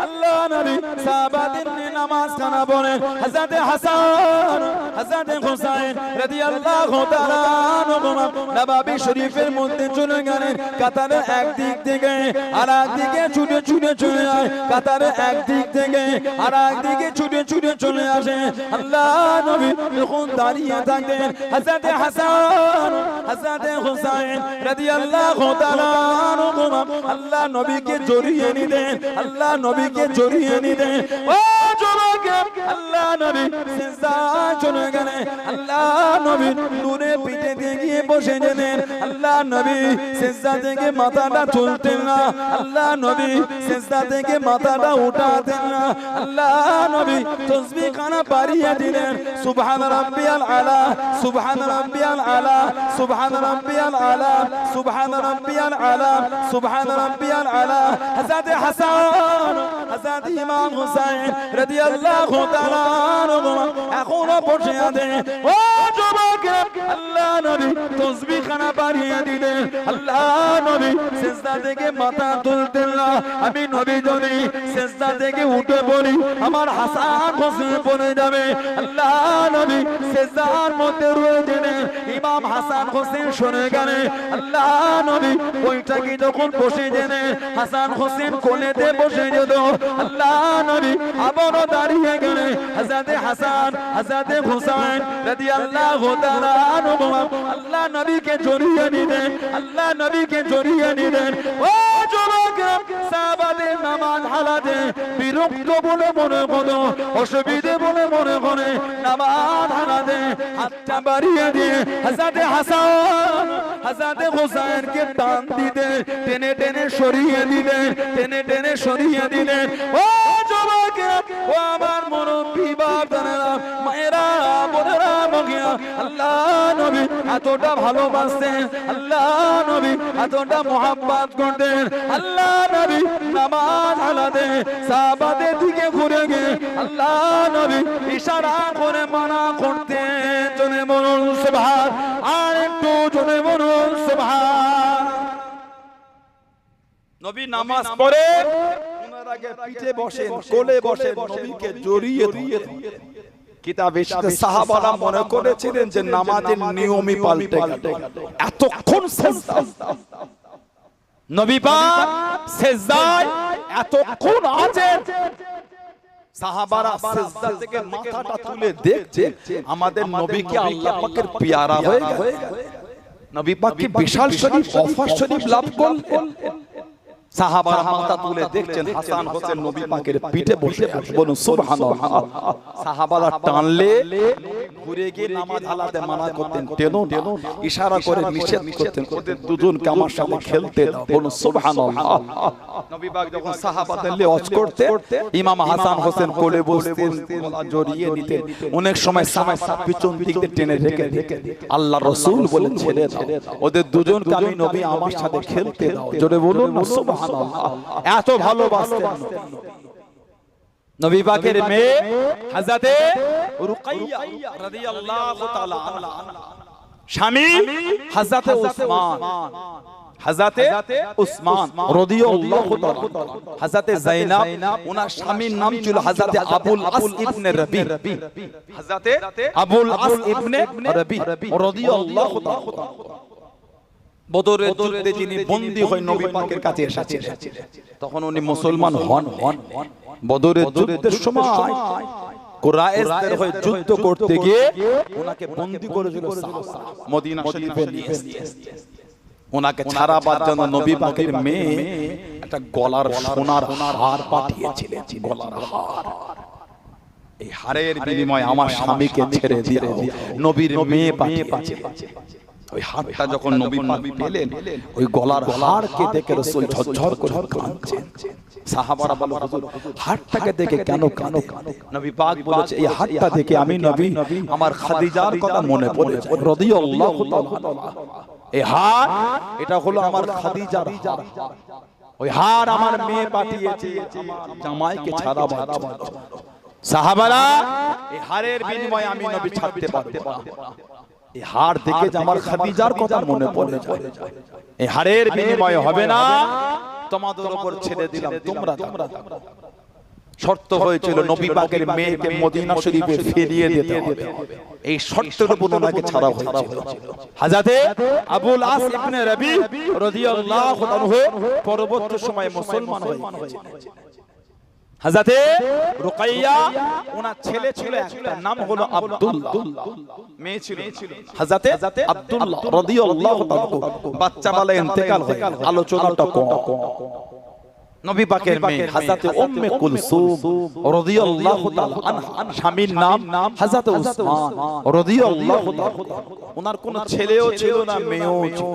আল্লাহ নবী সাহাবাদের নিয়ে নামাজ খানা পড়েন। হযরত হাসান, হযরত হুসাইন রাদিয়াল্লাহু তাআলা আনহুমা নববী শরীফের মধ্যে চলে গেলেন। কাতারের একদিক থেকে আর একদিকে ছুটে ছুটে চলে যায়, কাতারের একদিক থেকে আর একদিকে ছুটে ছুটে চলে আসে। আল্লাহ নবী যখন দাঁড়িয়ে থাকতেন, হযরত হাসান, হযরত হুসাইন রাদিয়াল্লাহু তাআলা আনহুমা আল্লাহ নবীকে জড়িয়ে নিতেন, আল্লাহ নবীকে জড়িয়ে নিতেন। ও যুবক, আল্লাহ নবী সিজদায় চলে গেলেন, আল্লাহ নবী নূরে পিঠে দিয়ে গিয়ে বসে যেতেন। আল্লাহ নবী সিজদা থেকে মাথাটা তুলতেন না, আল্লাহ নবী সিজদা থেকে মাথাটা উঠাতেন না। আল্লাহ নবী তাসবিহ খানা বাড়িয়ে দিলেন, সুবহান রাব্বিয়াল আলা, সুবহান রাব্বিয়াল আলা, সুবহান রাব্বিয়াল আলা, সুবহান রাব্বিয়াল আলা, সুবহান রাব্বিয়াল আলা। হযরত হাসান, হযরত ইমাম হুসাইন রাদিয়াল্লাহু তাআলা আনহুমা এখনো বসে আছেন। ও যুবক, আল্লাহ নবী তাসবিহ খানা বাড়িয়ে দিলেন, আল্লাহ নবী সিজদা থেকে মাথা তুলতেন না। আমি নবী যদি সিজদা থেকে উঠে পড়ি, আমার হাসান হোসেন পড়ে যাবে। আল্লাহ নবী সিজদার মধ্যে রয়েছেন, ইমাম হাসান হোসেন সরে গেলেন। আল্লাহ নবী ওইটাকে যখন বসে যেতেন, হাসান হোসেন কোলেতে বসে যেত। আল্লাহ নবী আবারও দাঁড়িয়ে গেলেন, হযরত হাসান, হযরত হুসাইন রাদিয়াল্লাহু তাআলা আনহুমা আল্লাহ নবীকে জড়িয়ে নিলেন, আল্লাহ নবীকে জড়িয়ে নিলেন। ও যুবক, সাহাবাদের নামাজ হালাতে বিরক্ত বলে মনে করো, অসুবিধে বলে মনে করে নামাজ হালাতে হাতটা বাড়িয়ে দিয়ে হযরত হাসান, হযরত হুসাইনকে টান দিতে, টেনে টেনে সরিয়ে দিলেন, টেনে টেনে সরিয়ে দিলেন। ও যুবক, ও আমার মুরব্বি বাবারা, মায়েরা, বোনেরা, মগিয়া, আল্লাহ নবী এতটা ভালোবাসতেন, আল্লাহ নবী এতটা মোহাব্বত করতেন। আল্লাহ নবী নামাজ হালাতে সাহাবাদের দিকে ঘুরে গিয়ে আল্লাহ নবী ইশারা করে মানা করতেন। জোরে বলুন সুবহান, আর একটু জোরে বলুন সুবহান। নবী নামাজ পড়ে ওনার আগে পিঠে বসেন, কোলে বসেন, নবীকে জড়িয়ে দিয়ে কিতাবে এসেছে সাহাবারা মনে করেছিলেন যে নামাজের নিয়মই পাল্টে গেল। এতক্ষণ সিজদা, নবী পাক সিজদায় এতক্ষণ আছেন, সাহাবারা সিজদা থেকে মাথাটা তুলে দেখছে আমাদের নবীকে আল্লাহ পাকের পেয়ারা হয়ে গেছে। নবী পাক কি বিশাল শরীফ অফার শরীফ লাভ করলেন। সাহাবারা মাথা তুলে দেখছেন হাসান হোসেন নবী পাকের পিঠে বসে আছে। বলুন সুবহানাল্লাহ। সাহাবারা টানলে ঘুরে গিয়ে নামাজ আলাদা মানা করতেন, টেনো টেনো ইশারা করে নিষেধ করতেন, ওদের দুজনকে আমার সাথে খেলতে দাও। বলুন সুবহানাল্লাহ। নবী পাক যখন সাহাবাদের নিয়ে ওয়াজ করতে ইমাম হাসান হোসেন কোলে বসতেন, গলা জড়িয়ে নিতেন, অনেক সময় সাহাবা পিছন দিক দিয়ে টেনে রেখে দিতেন। আল্লাহ রাসূল বলেন ছেড়ে দাও, ওদের দুজনকে আমি নবী আমার সাথে খেলতে দাও। জোরে বলুন না সুবহানাল্লাহ। এত ভালোবাসতেন নবী পাকের মেয়ে হযরতে রুকাইয়া রাদিয়াল্লাহু তাআলা আনহা, স্বামী হযরতে উসমান, হযরতে উসমান রাদিয়াল্লাহু তাআলা, হযরতে যায়েনব ওনার স্বামীর নাম ছিল হযরতে আবুল আস ইবনে রবি, হযরতে আবুল আস ইবনে রবি রাদিয়াল্লাহু তাআলা। বদরের যুদ্ধে যিনি বন্দী হয়ে নবী পাকের কাছে এসেছিলেন, তখন উনি মুসলমান হন। বদরের যুদ্ধের সময় কুরাইশদের হয়ে যুদ্ধ করতে গিয়ে ওনাকে বন্দী করেছিল সাহাবা, মদিনা শরীফে নিয়ে এসেছে। ওনাকে ছাড়াবার জন্য নবী পাকের মেয়ে একটা গলার সোনার হার পাঠিয়েছিলেন, গলার হার। এই হারের বিনিময়ে আমার স্বামীকে ছেড়ে দিয়ে নবীর মেয়ে পাঠিয়েছে। ওই হারটা যখন নবী পাক পেলেন, ওই গলার হারকে দেখে রাসূল ঝরঝর করে কাঁদছেন। সাহাবারা বলে হুজুর হারটাকে দেখে কেন কাঁদে? নবী পাক বলেছে এই হারটা দেখে আমি নবী আমার খাদিজার কথা মনে পড়েছে রাদিয়াল্লাহু তাআলা। এই হার এটা হলো আমার খাদিজার হার। ওই হার আমার মেয়ে পাঠিয়েছে আমার জামাইকে ছাড়াবার জন্য। সাহাবারা এই হারের বিনিময়ে আমি নবী ছাড়তে পারবো না। এই হার দেখে যে আমার খাদিজার কথা মনে পড়ে যায়। এই হারের বিনিময়ে হবে না, তোমাদের উপর ছেড়ে দিলাম, তোমরা শর্ত হয়েছিল নবী পাকের মেয়েকে মদিনা শরীফে ফিরিয়ে দিতে হবে। এই শর্তের উপর ওনাকে ছাড়া হয়েছিল। হযরতে আবুল আস ইবনে রবি রাদিয়াল্লাহু আনহু পরবর্তী সময়ে মুসলমান হয়ে গেছেন। হযরতে রুকাইয়া ওনার ছেলে ছিল, একটা নাম হলো আব্দুল্লাহ, মেয়ে ছিল হযরতে আব্দুল্লাহ রাদিয়াল্লাহু তাআলা। বাচ্চা বলে ইন্তেকাল হয়ে গেল, আলোচনাটা কম। নবী পাকের মেয়ে হযরতে উম্মে কুলসুম রাদিয়াল্লাহু তাআলা আনহা, স্বামীর নাম হযরতে উসমান রাদিয়াল্লাহু তাআলা। ওনার কোনো ছেলেও ছিল না, মেয়েও ছিল।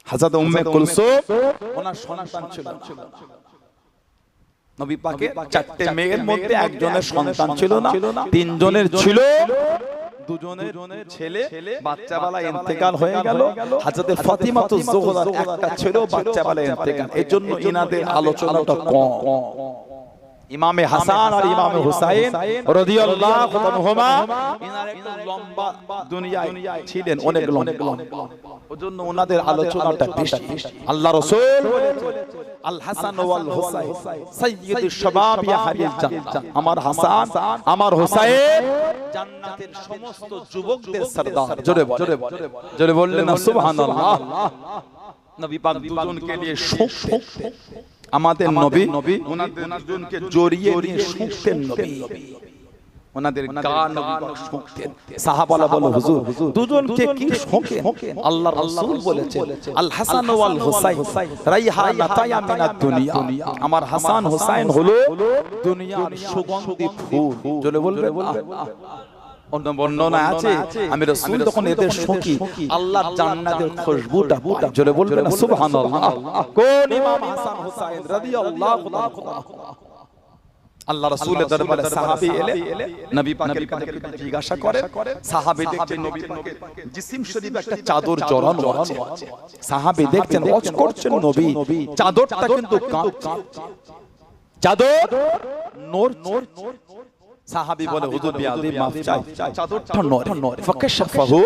হযরতে উম্মে কুলসুম ওনার সন্তান ছিল। নবী পাকের চারটে মেয়ের মধ্যে একজনের সন্তান ছিল না, তিনজনের ছিল। দুজনের ছেলে বাচ্চাবেলায় ইন্তেকাল হয়ে গেল। হযরতে ফাতিমাতুজ যোহরার একটা ছিল, বাচ্চাবেলায় ইন্তেকাল। এজন্য ইনাদের আলোচনাটা কম। ইমামে হাসান আর ইমামে হুসাইন রাদিয়াল্লাহু আনহুমা ইনার একটু লম্বা দুনিয়ায় ছিলেন, অনেক লম্বা। ওজন্য ওনাদের আলোচনাটা বেশি। আল্লাহ রাসূল বলেছেন আল হাসান ওয়াল হুসাইন সাইয়্যিদুশ শাবাব ইয়া হাবিল জান্নাহ। আমার হাসান আমার হুসাইন জান্নাতের সমস্ত যুবকদের সরদার। জোরে বললেন না সুবহানাল্লাহ। নবী পাক দুজনকে নিয়ে শুকতেন। আমাদের নবী ওনাদের দুজনকে জড়িয়ে নিয়ে শুকতেন। নবী ওনাদের গান শুকতেন। সাহাবারা বলে হুজুর দুজনকে কি শোকেন? আল্লাহর রাসূল বলেছেন আল হাসান ওয়াল হুসাইন রাইহানাতায়া মিনাদ দুনিয়া। আমার হাসান হুসাইন হলো দুনিয়ার সুগন্ধি ফুল। জোরে বলবেন না? অন্য বর্ণনা আছে আমি রাসূল তখন এদের শোকি আল্লাহর জান্নাতের খুশবুটা পাই। জোরে বলবেন না সুবহানাল্লাহ। কোন ইমাম হাসান হুসাইন রাদিয়াল্লাহু তাআলা। আল্লাহ রাসূলের দরবারে সাহাবী এলে নবী পাকের কাছে জিজ্ঞাসা করে। সাহাবী দেখছেন নবী পাকের জিসিম শরীফে একটা চাদর জড়ানো আছে। সাহাবী দেখছেন ওয়াজ করছেন নবী, চাদরটা কিন্তু কাঁপছে। চাদর নড়ছে। সাহাবী বলে হুজুর বিয়াদি মাফ চাই, চাদরটা নড়ে ফাকাশাফাহু,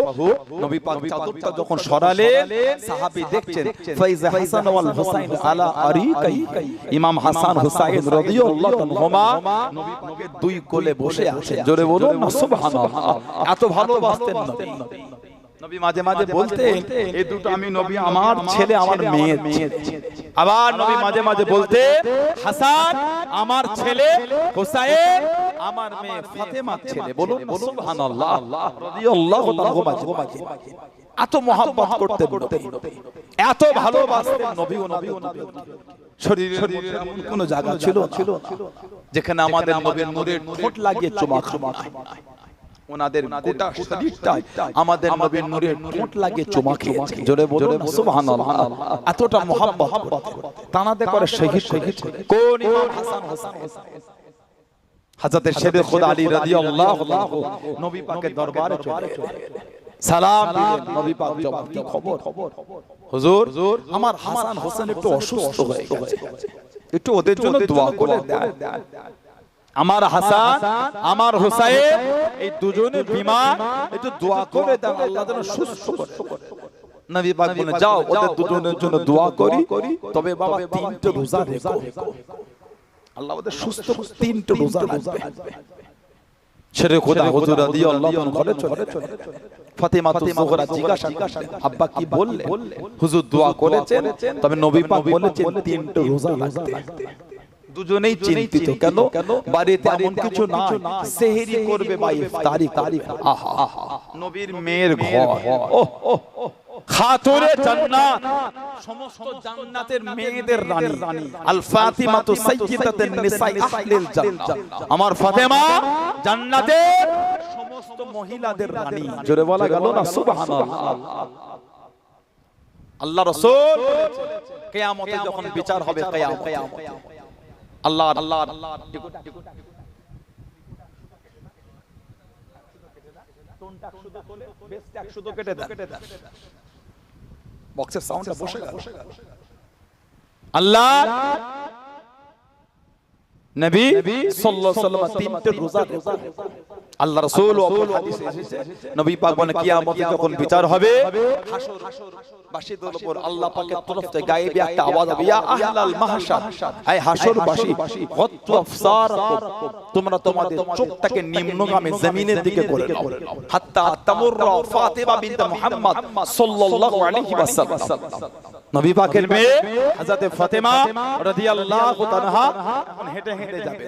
নবী পাক চাদরটা যখন সরালেন সাহাবী দেখছেন ফাইজা হাসান ওয়াল হুসাইন আলা আরিকাই, ইমাম হাসান হুসাইন রাদিয়াল্লাহু আনহুমা নবীর দুই কোলে বসে আছেন। জোরে বলুন না সুবহানাল্লাহ। এত ভালোবাসতেন নবী। নবী মাঝে মাঝে বলতেন এই দুটো আমি নবী আমার ছেলে আমার মেয়ের ছেলে। আবার নবী মাঝে মাঝে বলতেন হাসান আমার ছেলে, হুসাইন আমার মেয়ে ফাতেমার ছেলে। বলুন সুবহানাল্লাহ রাদিয়াল্লাহু তাআলা। এত মহব্বত করতেন নবী, এত ভালোবাসতেন নবী। ও নবী শরীরের মধ্যে এমন কোন জায়গা ছিল যেখানে আমাদের নবীর নূরের ঠোঁট লাগিয়ে চুমা খাওয়া নাই। ওনাদের গোটা শরীরটাই আমাদের নবীর নূরের ঠোঁট লাগিয়ে চুমা খেয়েছে। জোরে বলুন সুবহানাল্লাহ। এতটা মহব্বত তানাতে করে শহীদ কোন ইমাম হাসান হুসাইন, হযরত শেরে খুদা আলী রাদিয়াল্লাহু আনহু নবী পাকের দরবারে চলে সালাম দিলেন। নবী পাক জবাব কি খবর? হুজুর আমার হাসান হোসেন একটু অসুস্থ হয়ে গেছে, একটু ওদের জন্য দোয়া করে দেন। আমার হাসান আমার হুসাইন এই দুজনে বিমার, একটু দোয়া করে দেন আল্লাহ যেন সুস্থ করে। নবী পাক বলেন যাও ওদের দুজনের জন্য দোয়া করি, তবে বাবা তিনটে রোজা রেখো, আল্লাহ ওদের সুস্থ তিনটে রোজা রাখবে। শেরে খোদা হুজুর রাদিয়াল্লাহু আনহু ঘরে চলে ফাতেমা যোহরা জিজ্ঞাসা করলেন আব্বা কি বললে? হুজুর দোয়া করেছেন, তবে নবী পাক বলেছেন তিনটে রোজা রাখতে। দুজনেই চিন্তিত, কেন? বাড়িতে এমন কিছু নাই, সেহরি করবে বা ইফতারি করবে। আহা নবীর মেয়ের ঘর, খাতুনে জান্নাত, সমস্ত জান্নাতের মেয়েদের রানী, আল ফাতিমাতু সাইয়্যিদাতুন নিসাই আহলিল জান্নাহ। আমার ফাতেমা জান্নাতের সমস্ত মহিলাদের রানী। জোরে বলা গেল না সুবহানাল্লাহ। আল্লাহ রাসূল কিয়ামতে যখন বিচার হবে, কিয়ামতে আল্লাহ বক্সের সাউন্ডটা বসে গেল। আল্লাহ নবী সাল্লাল্লাহু আলাইহি ওয়াসাল্লাম তিনটে রোজা রেখেছেন। আল্লাহ রাসূল অপর হাদিসে এসেছে নবী পাক বলেন কিয়ামতে যখন বিচার হবে হাসর বাসীদের উপর আল্লাহ পাকের তরফ থেকে গায়েবী একটা আওয়াজ হবে, ইয়া আহলাল মাহশার, এই হাসরবাসী গদ্দু আফসারাকুম, তোমরা তোমাদের চোখটাকে নিম্নগামী জমিনের দিকে করে নাও, হাত্তা তামুররা ফাতিমা বিনত মুহাম্মদ সাল্লাল্লাহু আলাইহি ওয়াসাল্লাম। নবী পাকের মেয়ে হযরত ফাতেমা রাদিয়াল্লাহু তাআলা এখন হেঁটে হেঁটে যাবে।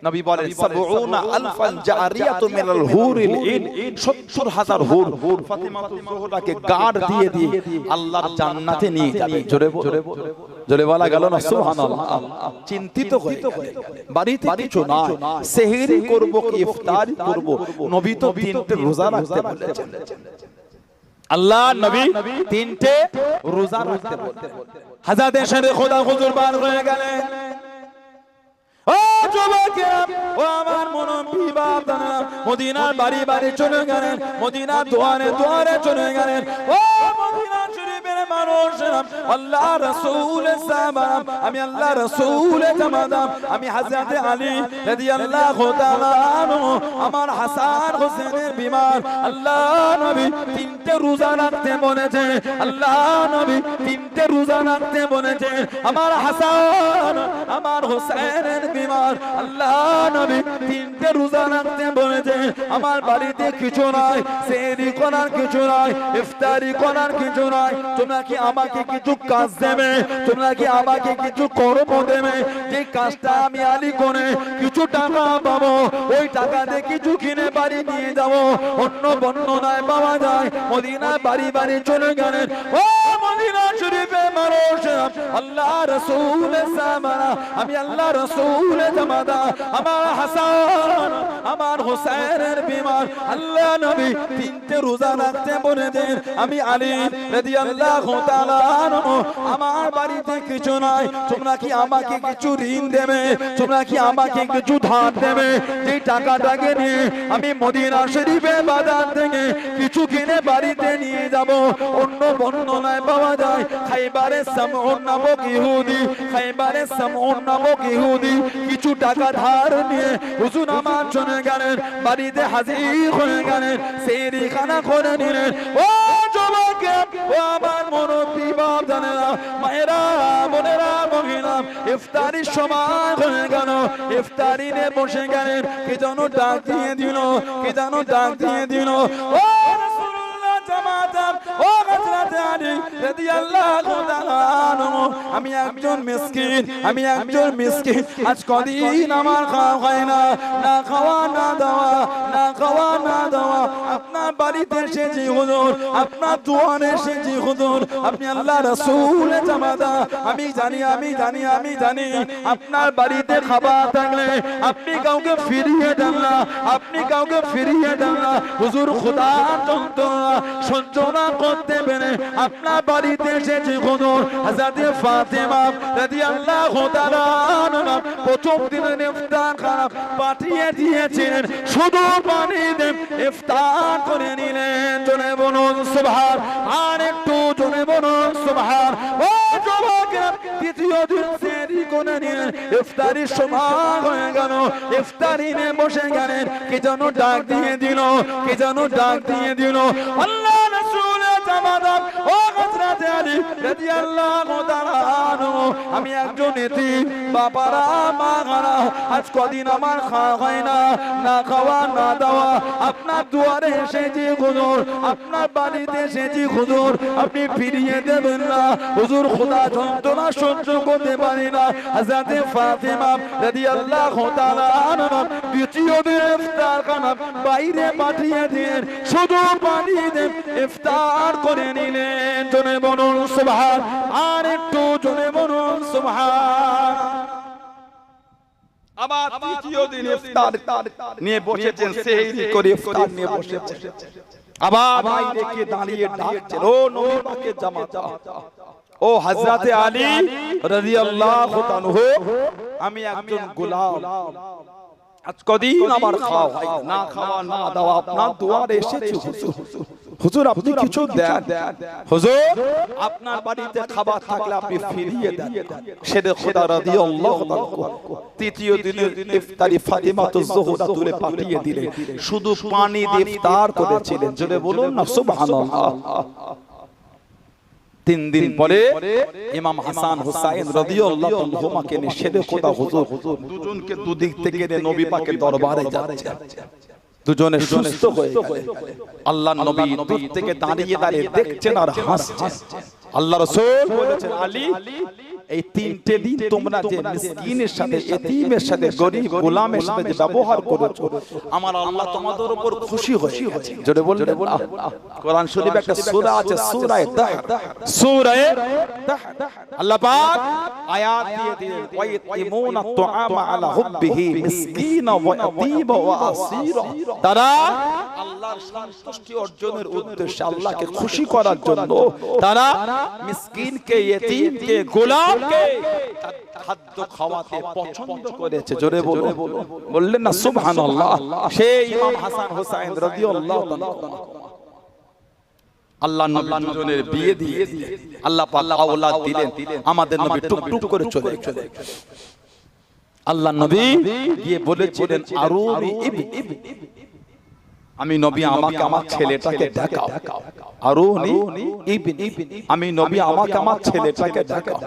নবী বলেন ৭০,০০০ জারিয়াতু মিনাল হুরিল ইন, ৭০,০০০ হুর ফাতেমা যোহরাকে গার্ড দিয়ে দিয়ে আল্লাহর জান্নাতে নিয়ে যাবে। জোরে বলা গেল না সুবহানাল্লাহ। চিন্তিত হয়ে বাড়িতে কিছু না, সেহরি করব কি ইফতারি করব, নবী তো তিনটে রোজা রাখতে বলেছেন। আল্লাহ নবী তিনটে রোজা রাখতে বলেছেন। হযরত শেরে খোদা হুজুর বার হয়ে গেলেন। ও যুবকেরা, ও আমার মুনব্বি বাপদাদা, মদিনার বাড়ি বাড়ি চলে গেলেন, মদিনার দুয়ারে দুয়ারে চলে গেলেন। ও মদিনা শরীফের মানুষেরা, আল্লাহ রাসূলের সাহাবা, আমি আল্লাহ রাসূলের জামাতা, আমি হযরত আলী রাদিয়াল্লাহু তাআলা আনহু, আমার হাসান হোসেনের বিমার। আল্লাহ নবী তিনটে রোজা রাখতে বলেছে, আল্লাহ নবী তিনটে রোজা রাখতে বলেছে। আমার হাসান আমার হোসেনের বিমার, আল্লাহ নবী তিনটে রোজা রাখতে বলেছে। আমার বাড়িতে কিছু নাই, সেহরি করার কিছু নাই, ইফতারি করার কিছু নাই। তোমরা কি আমাকে কিছু কাজ দেবে? তোমরা কি আমাকে কিছু কর্ম দেবে? যে কাজটা আমি আলী করে কিছু টাকা পাবো, ওই টাকা দিয়ে কিছু কিনে বাড়ি নিয়ে যাবো। অন্য বর্ণনায় পাওয়া যায় মদিনায় বাড়ি বাড়ি চলে গেলেন। ও মদিনা শরীফে মানুষ, আল্লাহ রাসূলের সাহাবা, আমি আল্লাহ রাসূলের জামাতা, আমার হাসান আমার হোসেনের বিমার। আল্লাহ নবী তিনটে রোজা রাখতে বলেছেন। আমি আলী রাদিয়াল্লাহু তাআলা আনহু, আমার বাড়িতে কিছু নাই। তোমরা কি আমাকে কিছু ঋণ দেবে? তোমরা কি আমাকে কিছু ধার দেবে? যে টাকাটাকে নিয়ে আমি মদিনা শরীফে বাজার থেকে কিছু কিনে বাড়িতে নিয়ে যাব। অন্য বর্ণনায় পাওয়া যায় খাইবারে সামউন নামক ইহুদি, খাইবারে সামউন নামক ইহুদি কিছু টাকা ধার নিয়ে হুজুর আমার চলে গেলেন, বাড়িতে হাজির হয়ে গেলেন, সেহরি খানা করে নিলেন। ও যুবক, ও আমার মুরব্বি বাপ জানেরা, মায়েরা, বোনেরা, মহিলা, ইফতারির সময় হয়ে গেল, ইফতারি নিয়ে বসে গেলেন, কে যেন ডাক দিয়ে দিল, কে যেন ডাক দিয়ে দিল, ও রাসূলুল্লাহ জামাতাম, ও হযরত আলী রাদিয়াল্লাহু তাআলা আনহু, আমি একজন মিসকিন, আমি একজন মিসকিন, আজ কদিন আমার খাওয়া হয় না, না খাওয়া না দাওয়া, না খাওয়া না দাওয়া, আপনার বাড়িতে এসেছি হুজুর, আপনার দুয়ারে এসেছি হুজুর, আপনি আল্লাহ রাসূল জামাতা, আমি জানি, আমি জানি, আমি জানি আপনার বাড়িতে খাবার থাকলে আপনি কাউকে ফিরিয়ে দেন না, আপনি কাউকে ফিরিয়ে দেন না হুজুর, খোদার যন্ত্রণা সহ্য না করতে পেরে আপনার বাড়িতে এসেছি হুজুর। হযরত ফাতেমা রাদিয়াল্লাহু তাআলা আনহা প্রথম দিনের ইফতার খানা পাঠিয়ে দিয়েছিলেন, শুধু পানি দিয়ে ইফতার করে নিলেন। জোরে বলুন সুবহান, আর একটু জোরে বলুন সুবহান। ও যুবকেরা, দ্বিতীয় দিন সেহরি করে নিলেন, ইফতারির সময় হয়ে গেল, ইফতারি নিয়ে বসে গেলেন, কে যেন ডাক দিয়ে দিল, কে যেন ডাক দিয়ে দিল, আল্লাহ রাসূল জামাদার, ও হযরত আলী রাদিয়াল্লাহু তাআলা আনহু, আমি একজন এতিম, বাবারা মারা, আজ কদিন আমার খাওয়া হয় না, না খাওয়া না দাওয়া, আপনার দুয়ারে এসেছি হুজুর, আপনার বাড়িতে এসেছি হুজুর, আপনি ফিরিয়ে দেবেন না হুজুর, খোদা যন্ত্রণা সহ্য করতে পারি না। হযরত ফাতেমা রাদিয়াল্লাহু তাআলা আনহা দ্বিতীয় দিন ইফতার খানা বাইরে পাঠিয়ে দিলেন, শুধু পানি দিয়ে ইফতার করে নিলেন। জোরে বলুন সুবহান, আর একটু জোরে বলুন সুবহান। আবার তৃতীয় দিন ইফতার নিয়ে বসেছেন, সেহরি করে ইফতার নিয়ে বসেছেন, আবার বাইরে কে দাঁড়িয়ে ডাকছেন, ও নবী পাকের জামাতা, ও হযরত আলী রাদিয়াল্লাহু তাআলা, আমি একজন গোলাম, আজ কদিন আমার খাওয়া হয় না, খাওয়া না দাওয়া, আপনার দুয়ারে এসেছি হুজুর, হুজুর আপনি কিছু দেন, হুজুর আপনার বাড়িতে খাবার থাকলে আপনি ফিরিয়ে দেন। শেরে খোদা রাদিয়াল্লাহু তাআলা তৃতীয় দিনের ইফতারি ফাতিমাতুজ জোহরা তুলে পাঠিয়ে দিলেন, শুধু পানি দিয়ে ইফতার করেছিলেন। জোরে বলুন না সুবহানাল্লাহ। 3 দিন পরে ইমাম হাসান হুসাইন রাদিয়াল্লাহু আনহুমাকে নিয়ে শেরে খোদা হুজুর দুজনকে দুদিক থেকে নবী পাকের দরবারে যাচ্ছে, দুজনে সুস্থ হয়ে গেলেন। আল্লাহর নবী দূর থেকে দাঁড়িয়ে দাঁড়িয়ে দেখছেন আর হাসছেন। আল্লাহ রাসূল বলেছেন, আলী এই 3টে দিন তোমরা যে মিসকিনের সাথে, এতিমের সাথে, গরীব গোলামের সাথে যে ব্যবহার করেছো, আমার আল্লাহ তোমাদের উপর খুশি হয়ে গেছে। জোরে বললেন আল্লাহ। কোরআন শরীফে একটা সূরা আছে, সূরা দাহর, সূরা দাহর, আল্লাহ পাক আয়াত দিয়ে দিলেন, ওয়াইতিমুনা তুআমা আলা হুব্বিহি মিসকিনা ওয়া ইয়াতীমা ওয়া আসীরা। তারা আল্লাহর সন্তুষ্টি অর্জনের উদ্দেশ্যে, আল্লাহকে খুশি করার জন্য তারা মিসকিনকে, ইয়েতিমকে, গোলামকে খাদ্য খাওয়াতে পছন্দ করেছে। জোরে বললেন না সুবহানাল্লাহ। সেই ইমাম হাসান হুসাইন রাদিয়াল্লাহু তাআলা আল্লাহ নবী দুজনের বিয়ে দিয়ে আল্লাহ পাক আওলাদ দিলেন। আমাদের নবী টুকটুক করে চলে গেলেন। আল্লাহ নবী গিয়ে বলেছিলেন, আরুনি ইবনি, আমি নবী আমাকে আমার ছেলেটাকে দেখাও। আরুনি ইবনি, আমি নবী আমাকে আমার ছেলেটাকে দেখাও।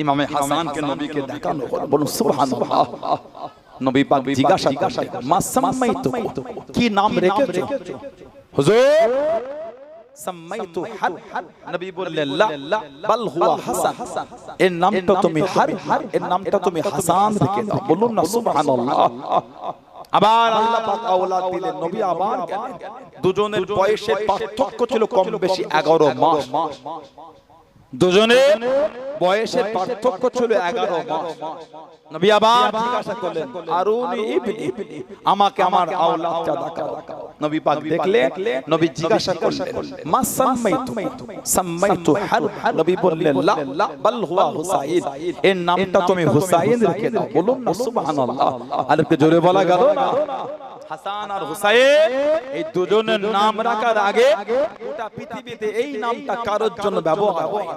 ইমামে হাসানকে নবীকে দেখানো হলো। বলুন সুবহানাল্লাহ। নবী পাক জিজ্ঞাসা করলেন, মা সাম্মাইতু, কি নাম রেখেছো? হুজুর সাম্মাইতু হাদ। নবী বললেন, লা বাল হুয়া হাসান, এর নামটা তুমি হাদ, এর নামটা তুমি হাসান রেখে দাও। বলুন না সুবহানাল্লাহ। আবার আল্লাহ পাক আওলাদ দিলেন, নবী আবার গেলেন। দুজনের বয়সের পার্থক্য ছিল কম বেশি 11 মাস। দুজনের বয়সের পার্থক্য ছিল 11 মাস। নবী আবার জিজ্ঞাসা করলেন, আরুনি ইবনি, আমাকে আমার আওলাদটা দেখাও। নবী পাক দেখলেন, নবী জিজ্ঞাসা করলেন, মা সাম্মাইতু? সাম্মাইতু হাদ। নবী বললেন, লা বাল হুয়া হুসাইন, এর নামটা তুমি হুসাইন রেখে দাও। বলুন না সুবহানাল্লাহ। আর একটু জোরে বলা গেল না? হাসান আর হুসাইন এই দুজনের নাম রাখার আগে গোটা পৃথিবীতে এই নামটা কারোর জন্য ব্যবহার হয়।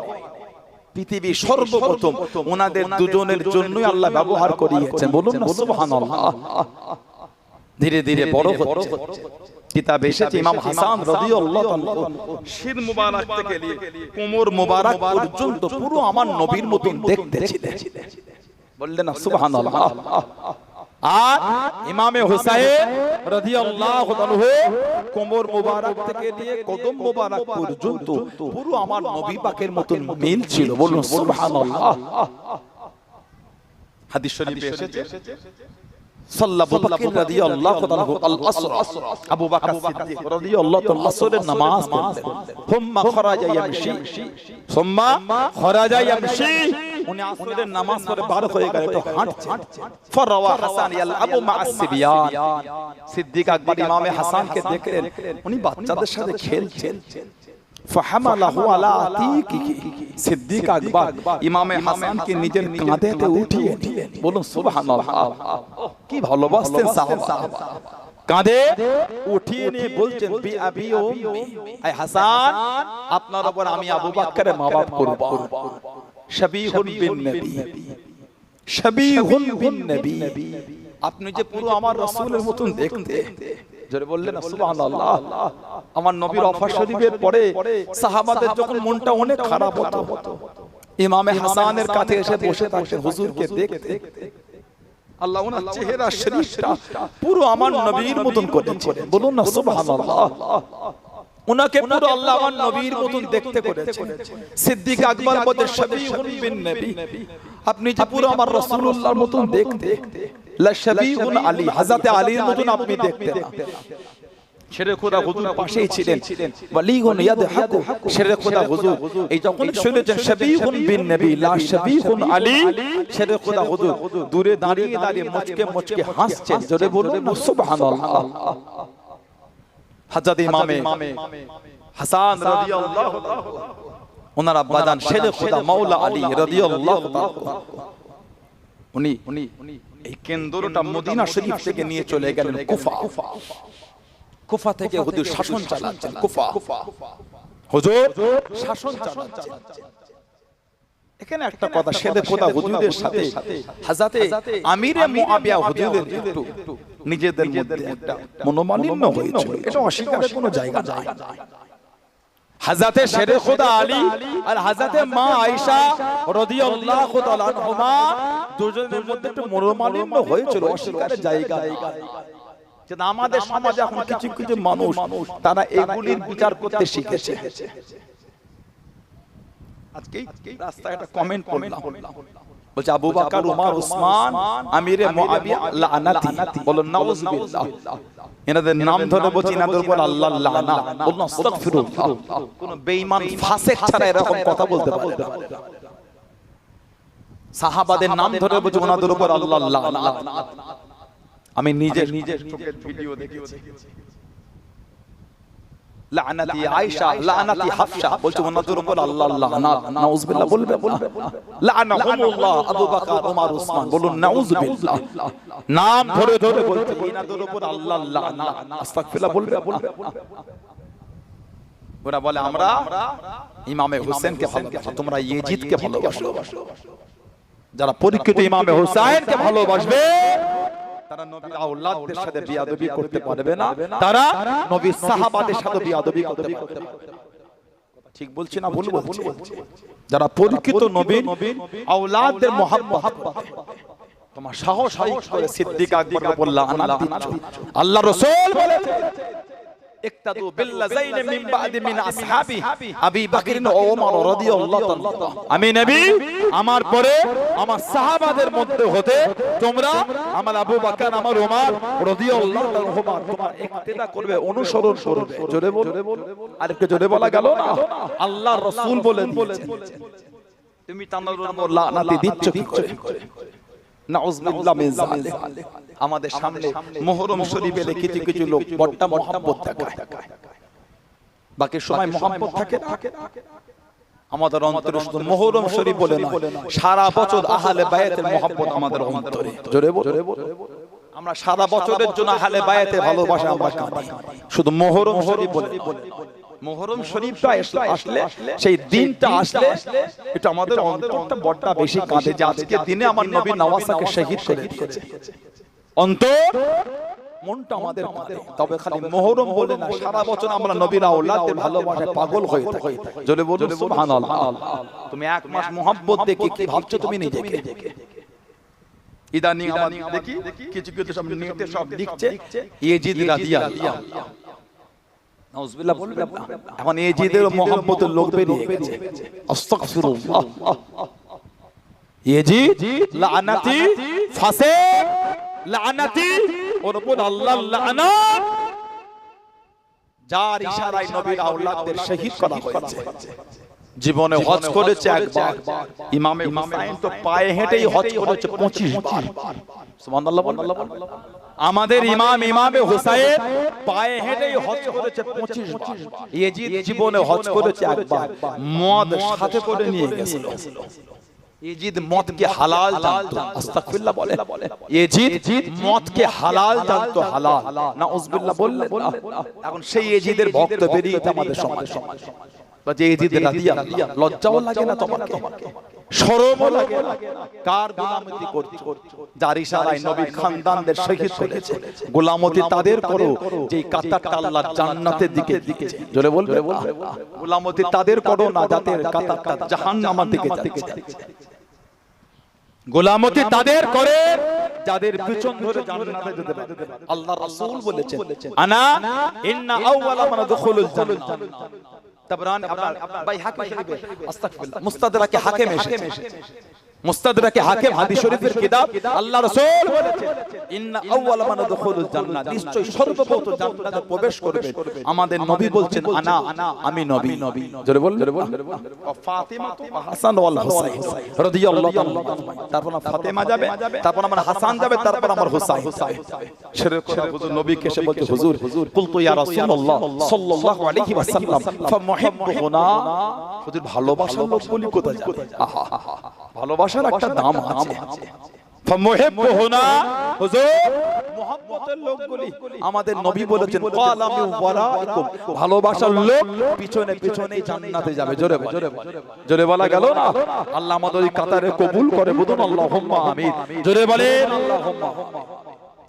পৃথিবী সর্বপ্রথম ওনাদের দুজনের জন্যই আল্লাহ ব্যবহার করিয়েছেন। বলুন না সুবহানাল্লাহ। ধীরে ধীরে বড় হচ্ছে। কিতাবে এসেছে ইমাম হাসান রাদিয়াল্লাহু আনহু শির মুবারক থেকে নিয়ে কোমর মুবারক পর্যন্ত পুরো আমার নবীর মতন দেখতে ছিলেন। বললেন না সুবহানাল্লাহ। আর ইমামে হুসাইন রাদিয়াল্লাহু আনহু কোমর মুবারক থেকে নিয়ে কদম মুবারক পর্যন্ত পুরো আমার নবী পাকের মতন মিল ছিল। বলুন সুবহানাল্লাহ। হাদিস শরীফে এসেছে সাল্লাল্লাহু আবু বকর রাদিয়াল্লাহু আনহু আল আসর, আবু বকর সিদ্দিক রাদিয়াল্লাহু আনহু আসরের নামাজ পড়লেন। হুম্মা খরাজা ইয়ামশি, সুম্মা খরাজা ইয়ামশি, উনি আসরের নামাজ পড়ে বার হয়ে গেলেন তো হাঁটছে। ফরওয়া হাসান ইয়ালআবু মা'আস সিবিয়ান, সিদ্দিক আকবর ইমামে হাসানকে দেখলেন উনি বাচ্চাদের সাথে খেলছেন। ফাহামালাহু আলা আতিকিহি, সিদ্দিক আকবর ইমামে হাসানকে নিজের কাঁধেতে উঠিয়ে নিলেন। বলুন সুবহানাল্লাহ। কি ভালোবাসতেন সাহাবা। কাঁধে উঠিয়ে নিয়ে বলছেন বি আবি ও উম্মি, আয় হাসান আপনার উপর আমি আবু বকরের মা-বাপ কুরবান। শাবীহুন বিন নবী, শাবীহুন বিন নবী, আপনি যে পুরো আমার রাসূলের মতন দেখতে। জোরে বললেন না সুবহানাল্লাহ। আমার নবীর ওফাত শরীফের পরে সাহাবাদের যখন মনটা অনেক খারাপ হতো, ইমামে হাসানের কাছে এসে বসে থাকতেন হুজুরকে দেখতে। আল্লাহ ওনার চেহারা শরীফটা পুরো আমার নবীর মতন করেছিলেন। বলুন না সুবহানাল্লাহ। উনাকে পুরো আল্লাহ আমার নবীর মতন দেখতে করেছেন। সিদ্দিক আকবর বলে শাবীহুন বিন নবী, আপনি যে পুরো আমার রাসূলুল্লাহর মতন দেখতে। লা শাবীহুন আলী, হযরত আলীর মতন আপনি দেখতে না। শেরে খোদা হুজুর পাশেই ছিলেন। ওয়ালিহুন ইয়াদহাকু, শেরে খোদা হুজুর এই যখন শুনেছেন শাবীহুন বিন নবী লা শাবীহুন আলী, শেরে খোদা হুজুর দূরে দাঁড়িয়ে দাঁড়িয়ে মুচকে মুচকে হাসছেন। জোরে বলুন সুবহানাল্লাহ। হযরত ইমামে হাসান রাদিয়াল্লাহু আনহু ওনার আব্বাজান শেরে খোদা মাওলা আলী রাদিয়াল্লাহু আনহু উনি এই কেন্দ্রটা মদিনা শরীফ থেকে নিয়ে চলে গেলেন কুফা। কুফা থেকে হুজুর শাসন চালাচ্ছেন। কুফা হুজুর শাসন চালাচ্ছেন। এখানে একটা কথা, শেরে খোদা হুজুরের সাথে হযরতে আমিরে মুআবিয়া হুজুরের একটু নিজেদের মধ্যে একটা মনোমালিন্য হয়েছিল। এটা অস্বীকারের কোনো জায়গা নাই। হযরতে শেরে খোদা আলী আর হযরতে মা আয়েশা রাদিয়াল্লাহু তাআলা আনহুমা দুজনের মধ্যে একটু মনোমালিন্য হয়েছিল, অস্বীকারের জায়গা নাই। যে আমাদের সমাজে এখন কিছু কিছু মানুষ তারা এগুলির বিচার করতে শিখেছে। আজকে রাস্তায় একটা কমেন্ট করলাম, বলছে আবু বকর, উমর, উসমান, আমিরে মুআবিয়া লানাতি। বলুন নাউযুবিল্লাহ। এনাদের নাম ধরে বলছি এনাদের উপর আল্লাহর লানাত। বলুন আস্তাগফিরুল্লাহ। কোন বেঈমান ফাসিক ছাড়া এরকম কথা বলতে পারে না। সাহাবাদের নাম ধরে বলছি ওনাদের উপর আল্লাহর লানাত। আমি নিজের চোখের ভিডিও দেখেছি। লানাতি আয়েশা, লানাতি হাফসা, বলছে ওনাদের উপর আল্লাহর লানাত। নাউযুবিল্লাহ বলবে। লানাহুমুল্লাহ আবু বকর, উমর, উসমান। বলুন নাউযুবিল্লাহ। নাম ধরে ধরে বলছে ওনাদের উপর আল্লাহর লানাত। আস্তাগফিরুল্লাহ বলবে। ওরা বলে আমরা ইমামে হোসেনকে ভালোবাসি, তোমরা ইয়াজিদকে ভালোবাসো। যারা পরীক্ষিত ইমামে হোসেনকে ভালোবাসবে তারা নবীর আওলাদদের সাথে বিয়াদবি করতে পারবে না, তারা নবীর সাহাবাদের সাথে বিয়াদবি করতে পারবে না। ঠিক বলছি না ভুল বলছি? যারা পরীক্ষিত নবীর আওলাদদের মুহাব্বত করে, তোমার সাহস হয় করে সিদ্দিক আকবরের উপর লানাত দিচ্ছ। আল্লাহ রাসূল বলেছেন ইক্তাদু বিল্লাযাইনি মিন বাদি মিন আসহাবি আবি বকর ও ওমর রাদিয়াল্লাহু তাআলা। আমি নবী আমার পরে আমার সাহাবাদের মধ্যে হতে তোমরা আমার আবু বকর, আমার ওমর রাদিয়াল্লাহু তাআলা তোমরা ইক্তেদা করবে, অনুসরণ করবে। জোরে বল। আর একটু জোরে বলা গেল না? আল্লাহর রাসূল বলেন তুমি তাদের উপর লানাত দিচ্ছ কি করে? নাউযুবিল্লাহ মিন যালিক। আমাদের সামনে মুহররম শরীফে কিছু কিছু লোক বড়টা মুহাব্বত দেখায়, বাকি সময় মুহাব্বত থাকে না। আমাদের অন্তরে শুধু মুহররম শরীফ বলে না, সারা বছর আহলে বায়াতের মুহাব্বত আমাদের অন্তরে। জোরে বল। আমরা সারা বছরের জন্য আহলে বায়াতের ভালোবাসা আমরা কাঁদি, শুধু মুহররম শরীফ বলে মুহররম শরীফটা আসলে সেই দিনটা আসলে এটা আমাদের অন্তরটা বড়টা বেশি কাঁদে যে আজকে দিনে আমার নবী নওয়াসাকে শহীদ করে দিয়েছে। অন্তর মনটা আমাদের কাঁদে। তবে খালি মুহররম বলে না, সারা বছর আমরা নবীর আওলাদের ভালোবাসায় পাগল হয়ে থাকি। জোরে বলুন সুবহানাল্লাহ। তুমি এক মাস মুহাব্বত দেখে কি ভাবছো তুমি নিজেকে? ইদানিং আমরা দেখি কিছু কিছু সব নেটে সব লিখছে ইয়াজিদ রাদিয়াল্লাহু নাউজুবিল্লাহ বলবেন না। এখন ইয়াজিদের মুহাব্বতের লোক বেরিয়ে গেছে। আস্তাগফিরুল্লাহ। ইয়াজিদ লানাতি ফাসিক লানাতি ওর উপর আল্লাহর লানাত, যার ইশারায় নবীর আওলাদদের শহীদ করা হয়েছে। জীবনে হজ করেছে একবার, ইমামে হুসাইন তো পায়ে হেঁটেই হজ করেছে 25 বার। সুবহানাল্লাহ বলুন। আমাদের ইমামে হুসাইন পায়ে হেঁটেই হজ করেছে 25 বার। ইয়াজিদ জীবনে হজ করেছে একবার, মদ সাথে করে নিয়ে গেছিল। ইয়াজিদ মদকে হালাল জানতো। আস্তাগফিরুল্লাহ বলে। ইয়াজিদ মদকে হালাল জানতো, হালাল। নাউজুবিল্লাহ বললেন। এখন সেই ইয়াজিদের ভক্ত বেরিয়ে আমাদের সমাজে। লজ্জাও লাগে না তোমাকে? শরমও লাগে না? কার গোলামতি করছো? যার ইশারায় নবীর খানদানদের শহীদ করেছে। গোলামতি তাদের করো যে কাতারটা আল্লাহর জান্নাতের দিকে দিকেছে। জোরে বলবে। গোলামতি তাদের করো না যাদের কাতারটা জাহান্নামের দিকে যাচ্ছে। গোলামতি তাদের করে যাদের পিছন ধরে জান্নাতে যেতে পারে। আল্লাহর রাসূল বলেছেন, আনা ইন্না আউওয়ালা মান দুখুলুল জান্নাহ। তাবরানি আপনার বাইহাকি শরীফে আস্তাগফিরুল্লাহ মুস্তাদরাকে হাকিম এসেছে। মুস্তাদরাকে হাকিম হাদিস শরীফের কিতাব। আল্লাহ রাসূল বলেছেন, ইন্না আউওয়ালা মান দুখুলুল জান্নাহ, নিশ্চয় সর্বপ্রথম জান্নাতে প্রবেশ করবে আমাদের নবী। বলছেন আনা, আমি নবী। জোরে বল। ফাতিমা ওয়া হাসান ওয়াল হুসাইন রাদিয়াল্লাহু তাআলা। তারপর ফাতিমা যাবে, তারপর আমার হাসান যাবে, তারপর আমার হুসাইন। শিরক করে হুজুর নবীকে এসে বলতে, হুজুর কুলতু ইয়া রাসূলুল্লাহ সাল্লাল্লাহু আলাইহি ওয়াসাল্লাম ফামুহিব্বুনা। হুজুর ভালোবাসার লোক বলি কোথায় যাবে? আহা, ভালোবাসার একটা দাম আছে। ফামুহিব্বুনা হুজুর মুহাব্বতের লোকগুলি আমাদের নবী বলেছেন কালামি ওয়ারাইকুম, ভালোবাসার লোক পিছনে পিছনেই জান্নাতে যাবে। জোরে বলা গেল না? আল্লাহ আমাদের ওই কাতারে কবুল করে বলুন আল্লাহুম্মা আমিন। জোরে বলেন আল্লাহুম্মা।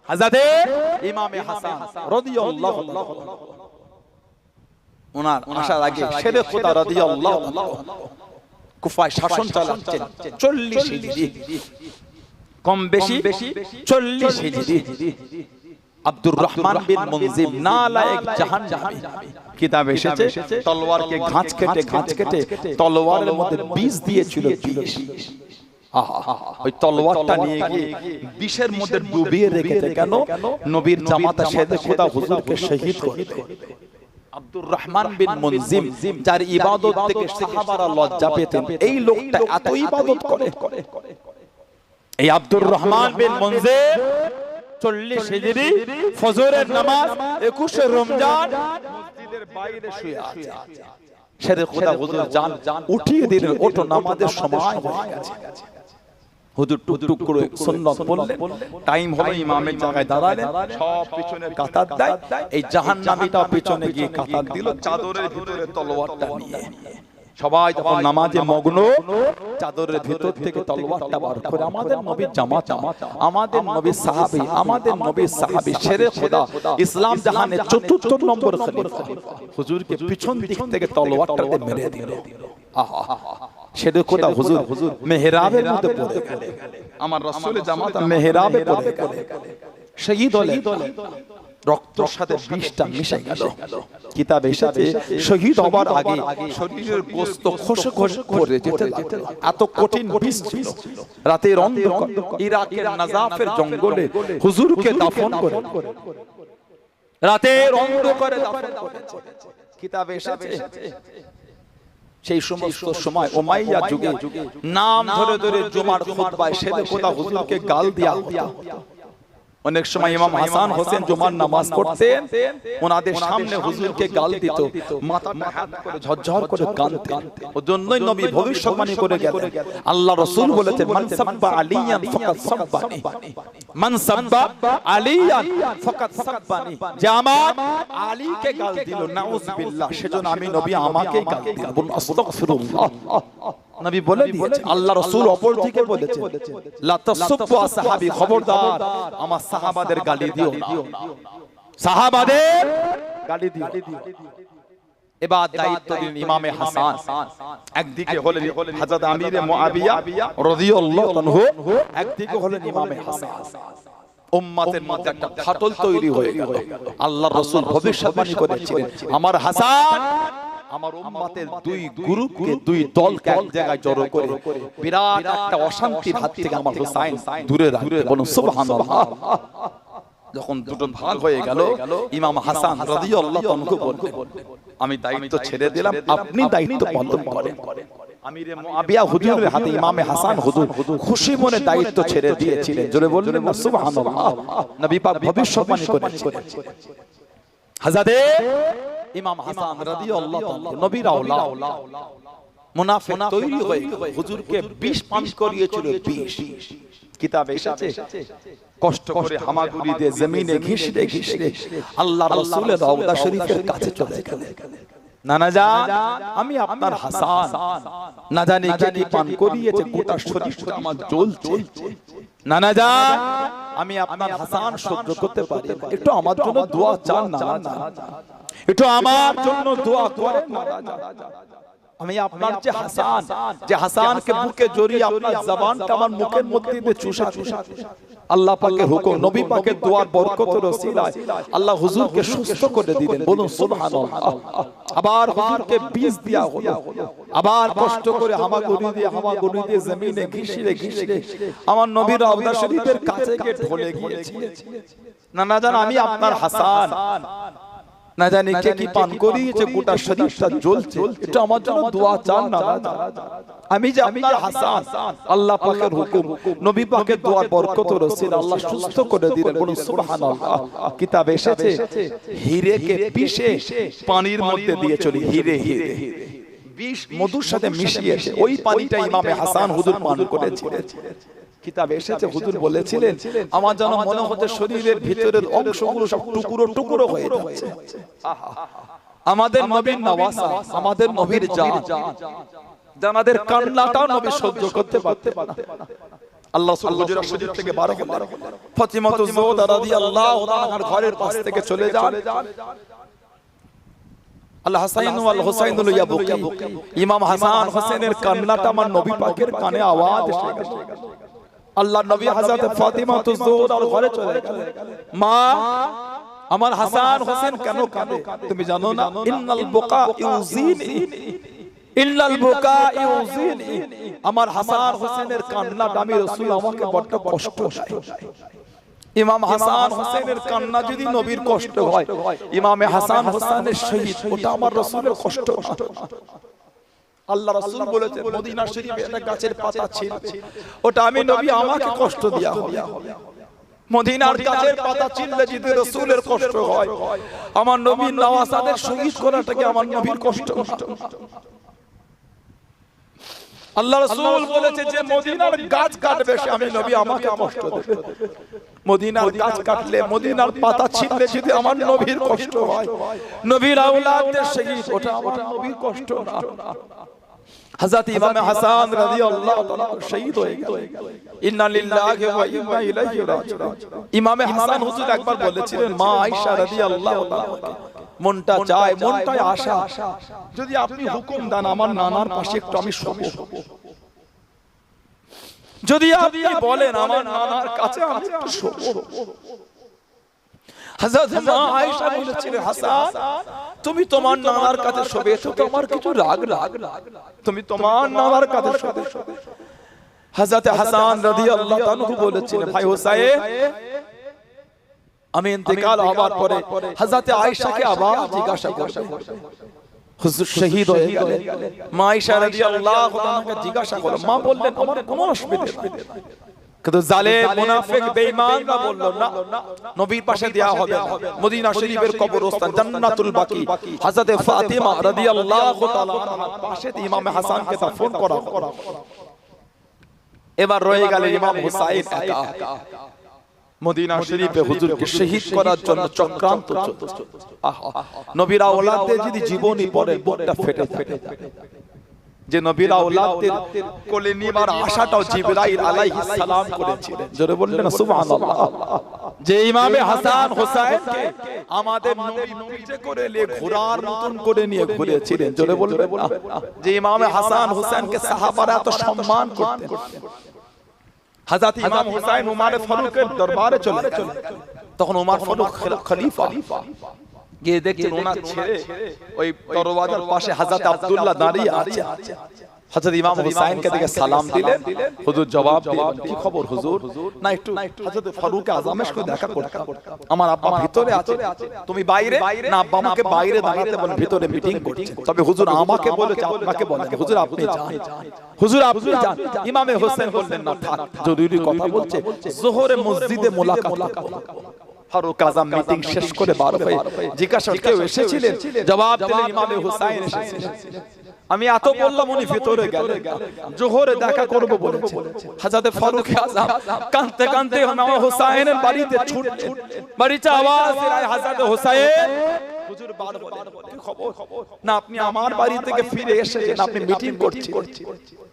হযরতে ইমামে হাসান রাদিয়াল্লাহু আনহু ওনার আসার আগে শেরে খোদা রাদিয়াল্লাহু আনহু কুফায় শাসন চালাচ্ছেন 40 হিজরি, কম বেশি 40 হিজরি। আব্দুর রহমান বিন মুনজিম নালায়েক জাহান্নামী কিতাব এসেছে, তলোয়ারকে ঘাঁচ কেটে তলোয়ারের মধ্যে বিষ দিয়েছিল, বিষ। ওই তলোয়ারটা নিয়ে গিয়ে বিষের মধ্যে ডুবিয়ে রেখেছে। কেন? নবীর জামাতা শেরে খোদা হুজুরকে শহীদ করবে। আব্দুর রহমান বিন মুনজিম, যার ইবাদত থেকে সাহাবারা লজ্জা পেতেন, এই লোকটা এত ইবাদত করে। এই আব্দুর রহমান বিন মুনজিম 40 হিজরি ফজরের নামাজ 21 রমজান মসজিদের বাইরে শুয়ে আছে। শেরে খোদা হুজুর জান উঠিয়ে দিলেন, ওঠো নামাজের সময় হয়ে গেছে। হুজুর টুক করে সুন্নাত বললেন, টাইম হলো, ইমামের জায়গায় দাঁড়ালেন, সব পিছনে কাতার দেয়। এই জাহান্নামীটা পিছনে গিয়ে কাতার দিল, চাদরের ভিতরে তলোয়ারটা নিয়ে। সবাই যখন নামাজে মগ্ন, চাদরের ভিতর থেকে তলোয়ারটা বার করে আমাদের নবীর জামাতা, আমাদের নবীর সাহাবী শেরে খোদা, ইসলাম জাহানের ৪র্থ নম্বর খলিফা হুজুরকে পিছন দিক থেকে তলোয়ারটা দিয়ে মেরে দিল। আহা, শেরে খোদা হুজুর মেহরাবের মধ্যে পড়ে গেল। আমার রাসূলের জামাতা মেহরাবে পড়ে গেল, শহীদ হলেন। রক্তের সাথে বিষটা মিশে গেল। কিতাবে এসেছে শহীদ হবার আগে শরীরের গোশত খসে খসে পড়ে যেতে লাগলো, এত কঠিন বিষ ছিল। রাতের অন্ধকার ইরাকের নাজাফের জঙ্গলে হুজুরকে দাফন করে, রাতের অন্ধকারে দাফন করেছে। কিতাবে এসেছে সেই সমস্ত সময় উমাইয়া যুগে নাম ধরে ধরে জুমার খুতবায় শেরে খোদা হুজুরকে গাল দেয়া হতো। অনেক সময় ইমাম হাসান হোসেন জুমার নামাজ পড়তেন, ওনাদের সামনে হুজুরকে গাল দিত, মাথাটা হাত করে ঝরঝর করে কাঁদতেন। ওজন্যই নবী ভবিষ্যৎবাণী করে গেলেন, আল্লাহ রাসূল বলেছেন মান সাব্বা আলিয়ান ফাকাত সাব্বানি, মান সাব্বা আলিয়ান ফাকাত সাব্বানি, যে আমার আলীকে গাল দিল নাউযুবিল্লাহ সেজন্য আমি নবী আমাকেই গাল দিলাম। বলুন আস্তাগফিরুল্লাহ। নবী বলে দিয়েছে, আল্লাহ রাসূল অপর দিকে বলেছে লা তাসুব্বু আসহাবি, খবরদার আমার সাহাবাদের গালি দিও না, সাহাবাদের গালি দিও। এবার দায়িত্ব দিন ইমামে হাসান, একদিকে হলেন হযরত আমিরে মুআবিয়া রাদিয়াল্লাহু আনহু, একদিকে হলেন ইমামে হাসান। উম্মতের মধ্যে একটা ফাটল তৈরি হয়ে গেল। আল্লাহর রাসূল ভবিষ্যৎবাণী করেছিলেন, আমার হাসান আমার উম্মতের দুই গ্রুপকে, দুই দলকে এক জায়গায় জড়ো করে বিরাট একটা অশান্তির হাত থেকে আমার হুসাইন দূরে রাখবে। বলুন সুবহানাল্লাহ। যখন দুটো ভাগ হয়ে গেল, ইমাম হাসান রাদিয়াল্লাহু আনহু বললেন, আমি দায়িত্ব ছেড়ে দিলাম, আপনি দায়িত্ব পালন করেন। আমিরে মুআবিয়া হুজুরের হাতে ইমামে হাসান হুজুর খুশি মনে দায়িত্ব ছেড়ে দিয়েছিলেন। জোরে বললেন না সুবহানাল্লাহ। নবী পাক ভবিষ্যৎবাণী করেছেন, হযরত ইমাম হাসান রাদিয়াল্লাহু তাআলা নবীর আওলাদ, মুনাফিক তৈরি হয়ে হুজুরকে বিষ পান করিয়েছিল, বিষ। কিতাবে এসেছে কষ্ট করে হামাগুড়ি দিয়ে জমিনে ঘিষড়ে ঘিষড়ে আল্লাহর রাসূলের রওজা শরীফের কাছে চলে গেলেন। নানা জান, আমি আপনার হাসান, না জানি কে কি পান করিয়েছে, গোটা শরীরটা আমার জ্বলছে। নানা জান, আমি আপনার হাসান সহ্য করতে পারি না, একটু আমার জন্য দোয়া চান নানা জান, একটু আমার জন্য দোয়া করেন নানা জান। আমি আপনার যে হাসান, যে হাসানকে বুকে জড়িয়ে আপনার জবানটা আমার মুখের মধ্যে দিয়ে চুষা চুষা, আল্লাহ পাকের হুকুম, নবী পাকের দোয়ার বরকতের ওসিলায় আল্লাহ হুজুরকে সুস্থ করে দিলেন। বলুন সুবহানাল্লাহ। আবার হুজুরকে বিষ দেয়া হলো, আবার কষ্ট করে হামাগুড়ি দিয়ে জমিনে ঘিষড়ে ঘিষড়ে আমার নবীর রওজা শরীফের কাছে গিয়ে ঢলে গিয়েছিলেন। নানা জান, আমি আপনার হাসান, না জানি কে কি পান করিয়েছে, গোটা শরীরটা জ্বলছে, এটা আমার জন্য দোয়া চান নানা জান। আমি যে আপনার হাসান, আল্লাহ পাকের হুকুম, নবী পাকের দোয়ার বরকতের ওসিলা আল্লাহ সুস্থ করে দিলেন। বলুন সুবহানাল্লাহ। কিতাবে এসেছে হীরেকে পিষে পানির মধ্যে দিয়ে চলি, হীরে হীরে বিষ মধুর সাথে মিশিয়েছে, ওই পানিটা ইমামে হাসান হুজুর পান করেছিলেন। কিতাবে এসেছে হুজুর বলেছিলেন, আমার যেন মনে হচ্ছে শরীরের ভিতরের অংশগুলো সব টুকরো টুকরো হয়ে যাচ্ছে। আমাদের নবীর নওয়াসা, আমাদের নবীর জান, জানাদের কান্নাটাও নবী সহ্য করতে পারতেন না। আল্লাহ হুজুরের শরীর থেকে বার হলেন, ফাতিমা যোহরা রাদিয়াল্লাহু তাআলার ঘরের পাশ থেকে চলে যান। আল্লাহ হাসান ওয়াল হুসাইন ইয়াবকি, ইমাম হাসান হোসেনের কান্নাটা আমার নবী পাকের কানে আওয়াজ এসে গেল। আল্লাহ নবী হযরত ফাতিমা যোহরার ঘরে চলে গেলেন। মা, আমার হাসান হোসেন কেন কাঁদে তুমি জানো না? ইন্নাল বুকা ইউজিনি, ইন্নাল বুকা ইউজিনি, আমার হাসান হোসেনের কান্নাটা আমি রাসূল আমাকে বড় কষ্ট দেয়। ইমাম হাসান হোসেনের কান্না যদি নবীর কষ্ট হয়, ইমামে হাসান হোসেনের শহীদ ওটা আমার রাসূলের কষ্ট। আল্লাহ রাসূল বলেছেন মদিনা শরীফে একটা গাছের পাতা ছিল, ওটা আমি নবী আমাকে কষ্ট দেয়া হবে। মদিনার গাছের পাতা ছিললে যদি রাসূলের কষ্ট হয়, আমার নবীর নওয়াসাদের শহীদ করাটাকে আমার নবীর কষ্ট না। আল্লাহ রাসূল বলেছে যে মদিনার গাছ কাটবে সে আমি নবী আমাকে কষ্ট দেবে। মদিনার গাছ কাটলে, মদিনার পাতা ছিললে যদি আমার নবীর কষ্ট হয়, নবীর আওলাদদের শহীদ ওটা আমার নবীর কষ্ট না। হযরত ইমাম হাসান রাদিয়াল্লাহু তাআলা শহীদ হয়ে গেলেন। ইন্না লিল্লাহি ওয়া ইন্না ইলাইহি রাজিউন। ইমাম হাসান হুজুর একবার বলেছিলেন মা আয়েশা রাদিয়াল্লাহু তাআলা, মনটা চায়, মনটায় আশা, যদি আপনি হুকুম দেন আমার নানার পাশে একটু আমি শোবো, যদি আপনি বলেন আমার নানার কাছে আমি একটু শোবো। হযরত মা আয়েশা বলেছিলেন হাসান তুমি তোমার নানার কাছে শোবে, তো আমার কিছু রাগ রাগ, তুমি তোমার নানার কাছে শোবে। হযরত হাসান রাদিয়াল্লাহু তাআলা বলেছিলেন ভাই হোসেন আমি ইন্তেকাল হওয়ার পরে হযরত আয়েশাকে আবার জিজ্ঞাসা করবে, হুজুর শহীদ হয়ে গেলেন। মা আয়েশা রাদিয়াল্লাহু তাআলাকে জিজ্ঞাসা করলেন, মা বললেন আমার কোনো অসুবিধা নেই, কিন্তু জালেম মুনাফিক বেঈমানরা বলল না, নবীর পাশে দেয়া হবে না। মদিনা শরীফের কবরস্থান জান্নাতুল বাকি হযরত ফাতিমা রাদিয়াল্লাহু তাআলা আনহার পাশে ইমাম হাসানকে দাফন করা হলো। এবার রয়ে গেল ইমাম হুসাইন একা। মদিনা শরীফে হুজুরকে শহীদ করার জন্য চক্রান্ত চলছে। নবীর আওলাদদের যদি জীবনী পড়ে বুকটা ফেটে থাকে, যে নবীর আওলাদদের কোলে নিবার আশাটাও জিবরাইল আলাইহিস সালাম করেছিলেন। জোরে বললেন না সুবহানাল্লাহ। যে ইমামে হাসান হুসাইনকে আমাদের নবী পিঠে করে নিয়ে ঘোড়ার মতন করে নিয়ে ঘুরেছিলেন। জোরে বলবেন না। যে ইমামে হাসান হুসাইনকে সাহাবারা এত সম্মান করতেন। হযরত ইমাম হুসাইন উমর ফারুকের দরবারে চলে গেলেন। তখন উমর ফারুক খলিফা গিয়ে দেখছেন ওনার ছেলে ওই দরওয়াজার পাশে হযরত আব্দুল্লাহ দাঁড়িয়ে আছে। হযরত ইমাম হুসাইনকে দেখে সালাম দিলেন। হুজুর জবাব দিলেন, কি খবর হুজুর? না একটু হযরত ফারুক আযমের সাথে দেখা করতে, আমার আব্বা ভিতরে আছে, তুমি বাইরে? না আব্বা আমাকে বাইরে দাঁড়াতে বলেন, ভিতরে মিটিং করছে। তবে হুজুর আমাকে বলেছে আপনাকে বলেন, হুজুর আপনি যান, হুজুর আপনি যান। ইমামে হোসেন বললেন না থাক, জরুরি কথা বলছে, যোহরে মসজিদে মোলাকাত করব। ফারুক আযম মিটিং শেষ করে বার হয়ে জিজ্ঞাসা কেউ এসেছিলেন? জবাব দিলেন ইমামে হুসাইন এসেছিলেন। আমি এত বললাম উনি ভিতরে গেলেন, জোহরে দেখা করব বলেছে। হযরত ফারুক আযম কাঁদতে কাঁদতে ইমাম হুসাইনের বাড়িতে ছুটলেন। বাড়িতে আওয়াজ দিলেন, হযরত হুসাইন। হুজুর বার বলেন, কি খবর? না আপনি আমার বাড়ি থেকে ফিরে এসেছেন, আপনি মিটিং করছেন।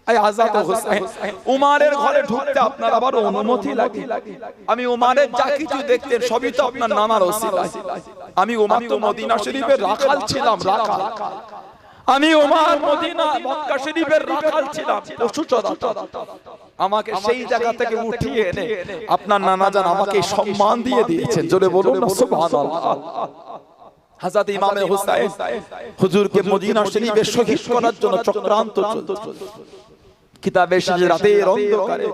আয় হযরত হুসাইন, উমারের ঘরে ঢুকতে আপনার আবার অনুমতি লাগে? আমি উমারের যা কিছু দেখতেন সবই তো আপনার নানার ওসিলায়। আমি উমার তো মদিনা শরীফের রাখাল ছিলাম, রাখাল। আমি ওমর মদিনা মক্কা শরীফের রাখাল ছিলাম, পশু চরাতাম। আমাকে সেই জায়গা থেকে উঠিয়ে এনে আপনার নানা জান আমাকে সম্মান দিয়ে দিয়েছেন। জোরে বলুন না সুবহানাল্লাহ। হযরত ইমামে হুসাইন হুজুরকে মদিনা শরীফে শহীদ করার জন্য চক্রান্ত চলছে। কিতাবে এসেছে রাতের অন্ধকারে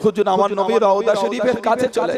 হুজুর আমার নবীর রওজা শরীফের কাছে চলে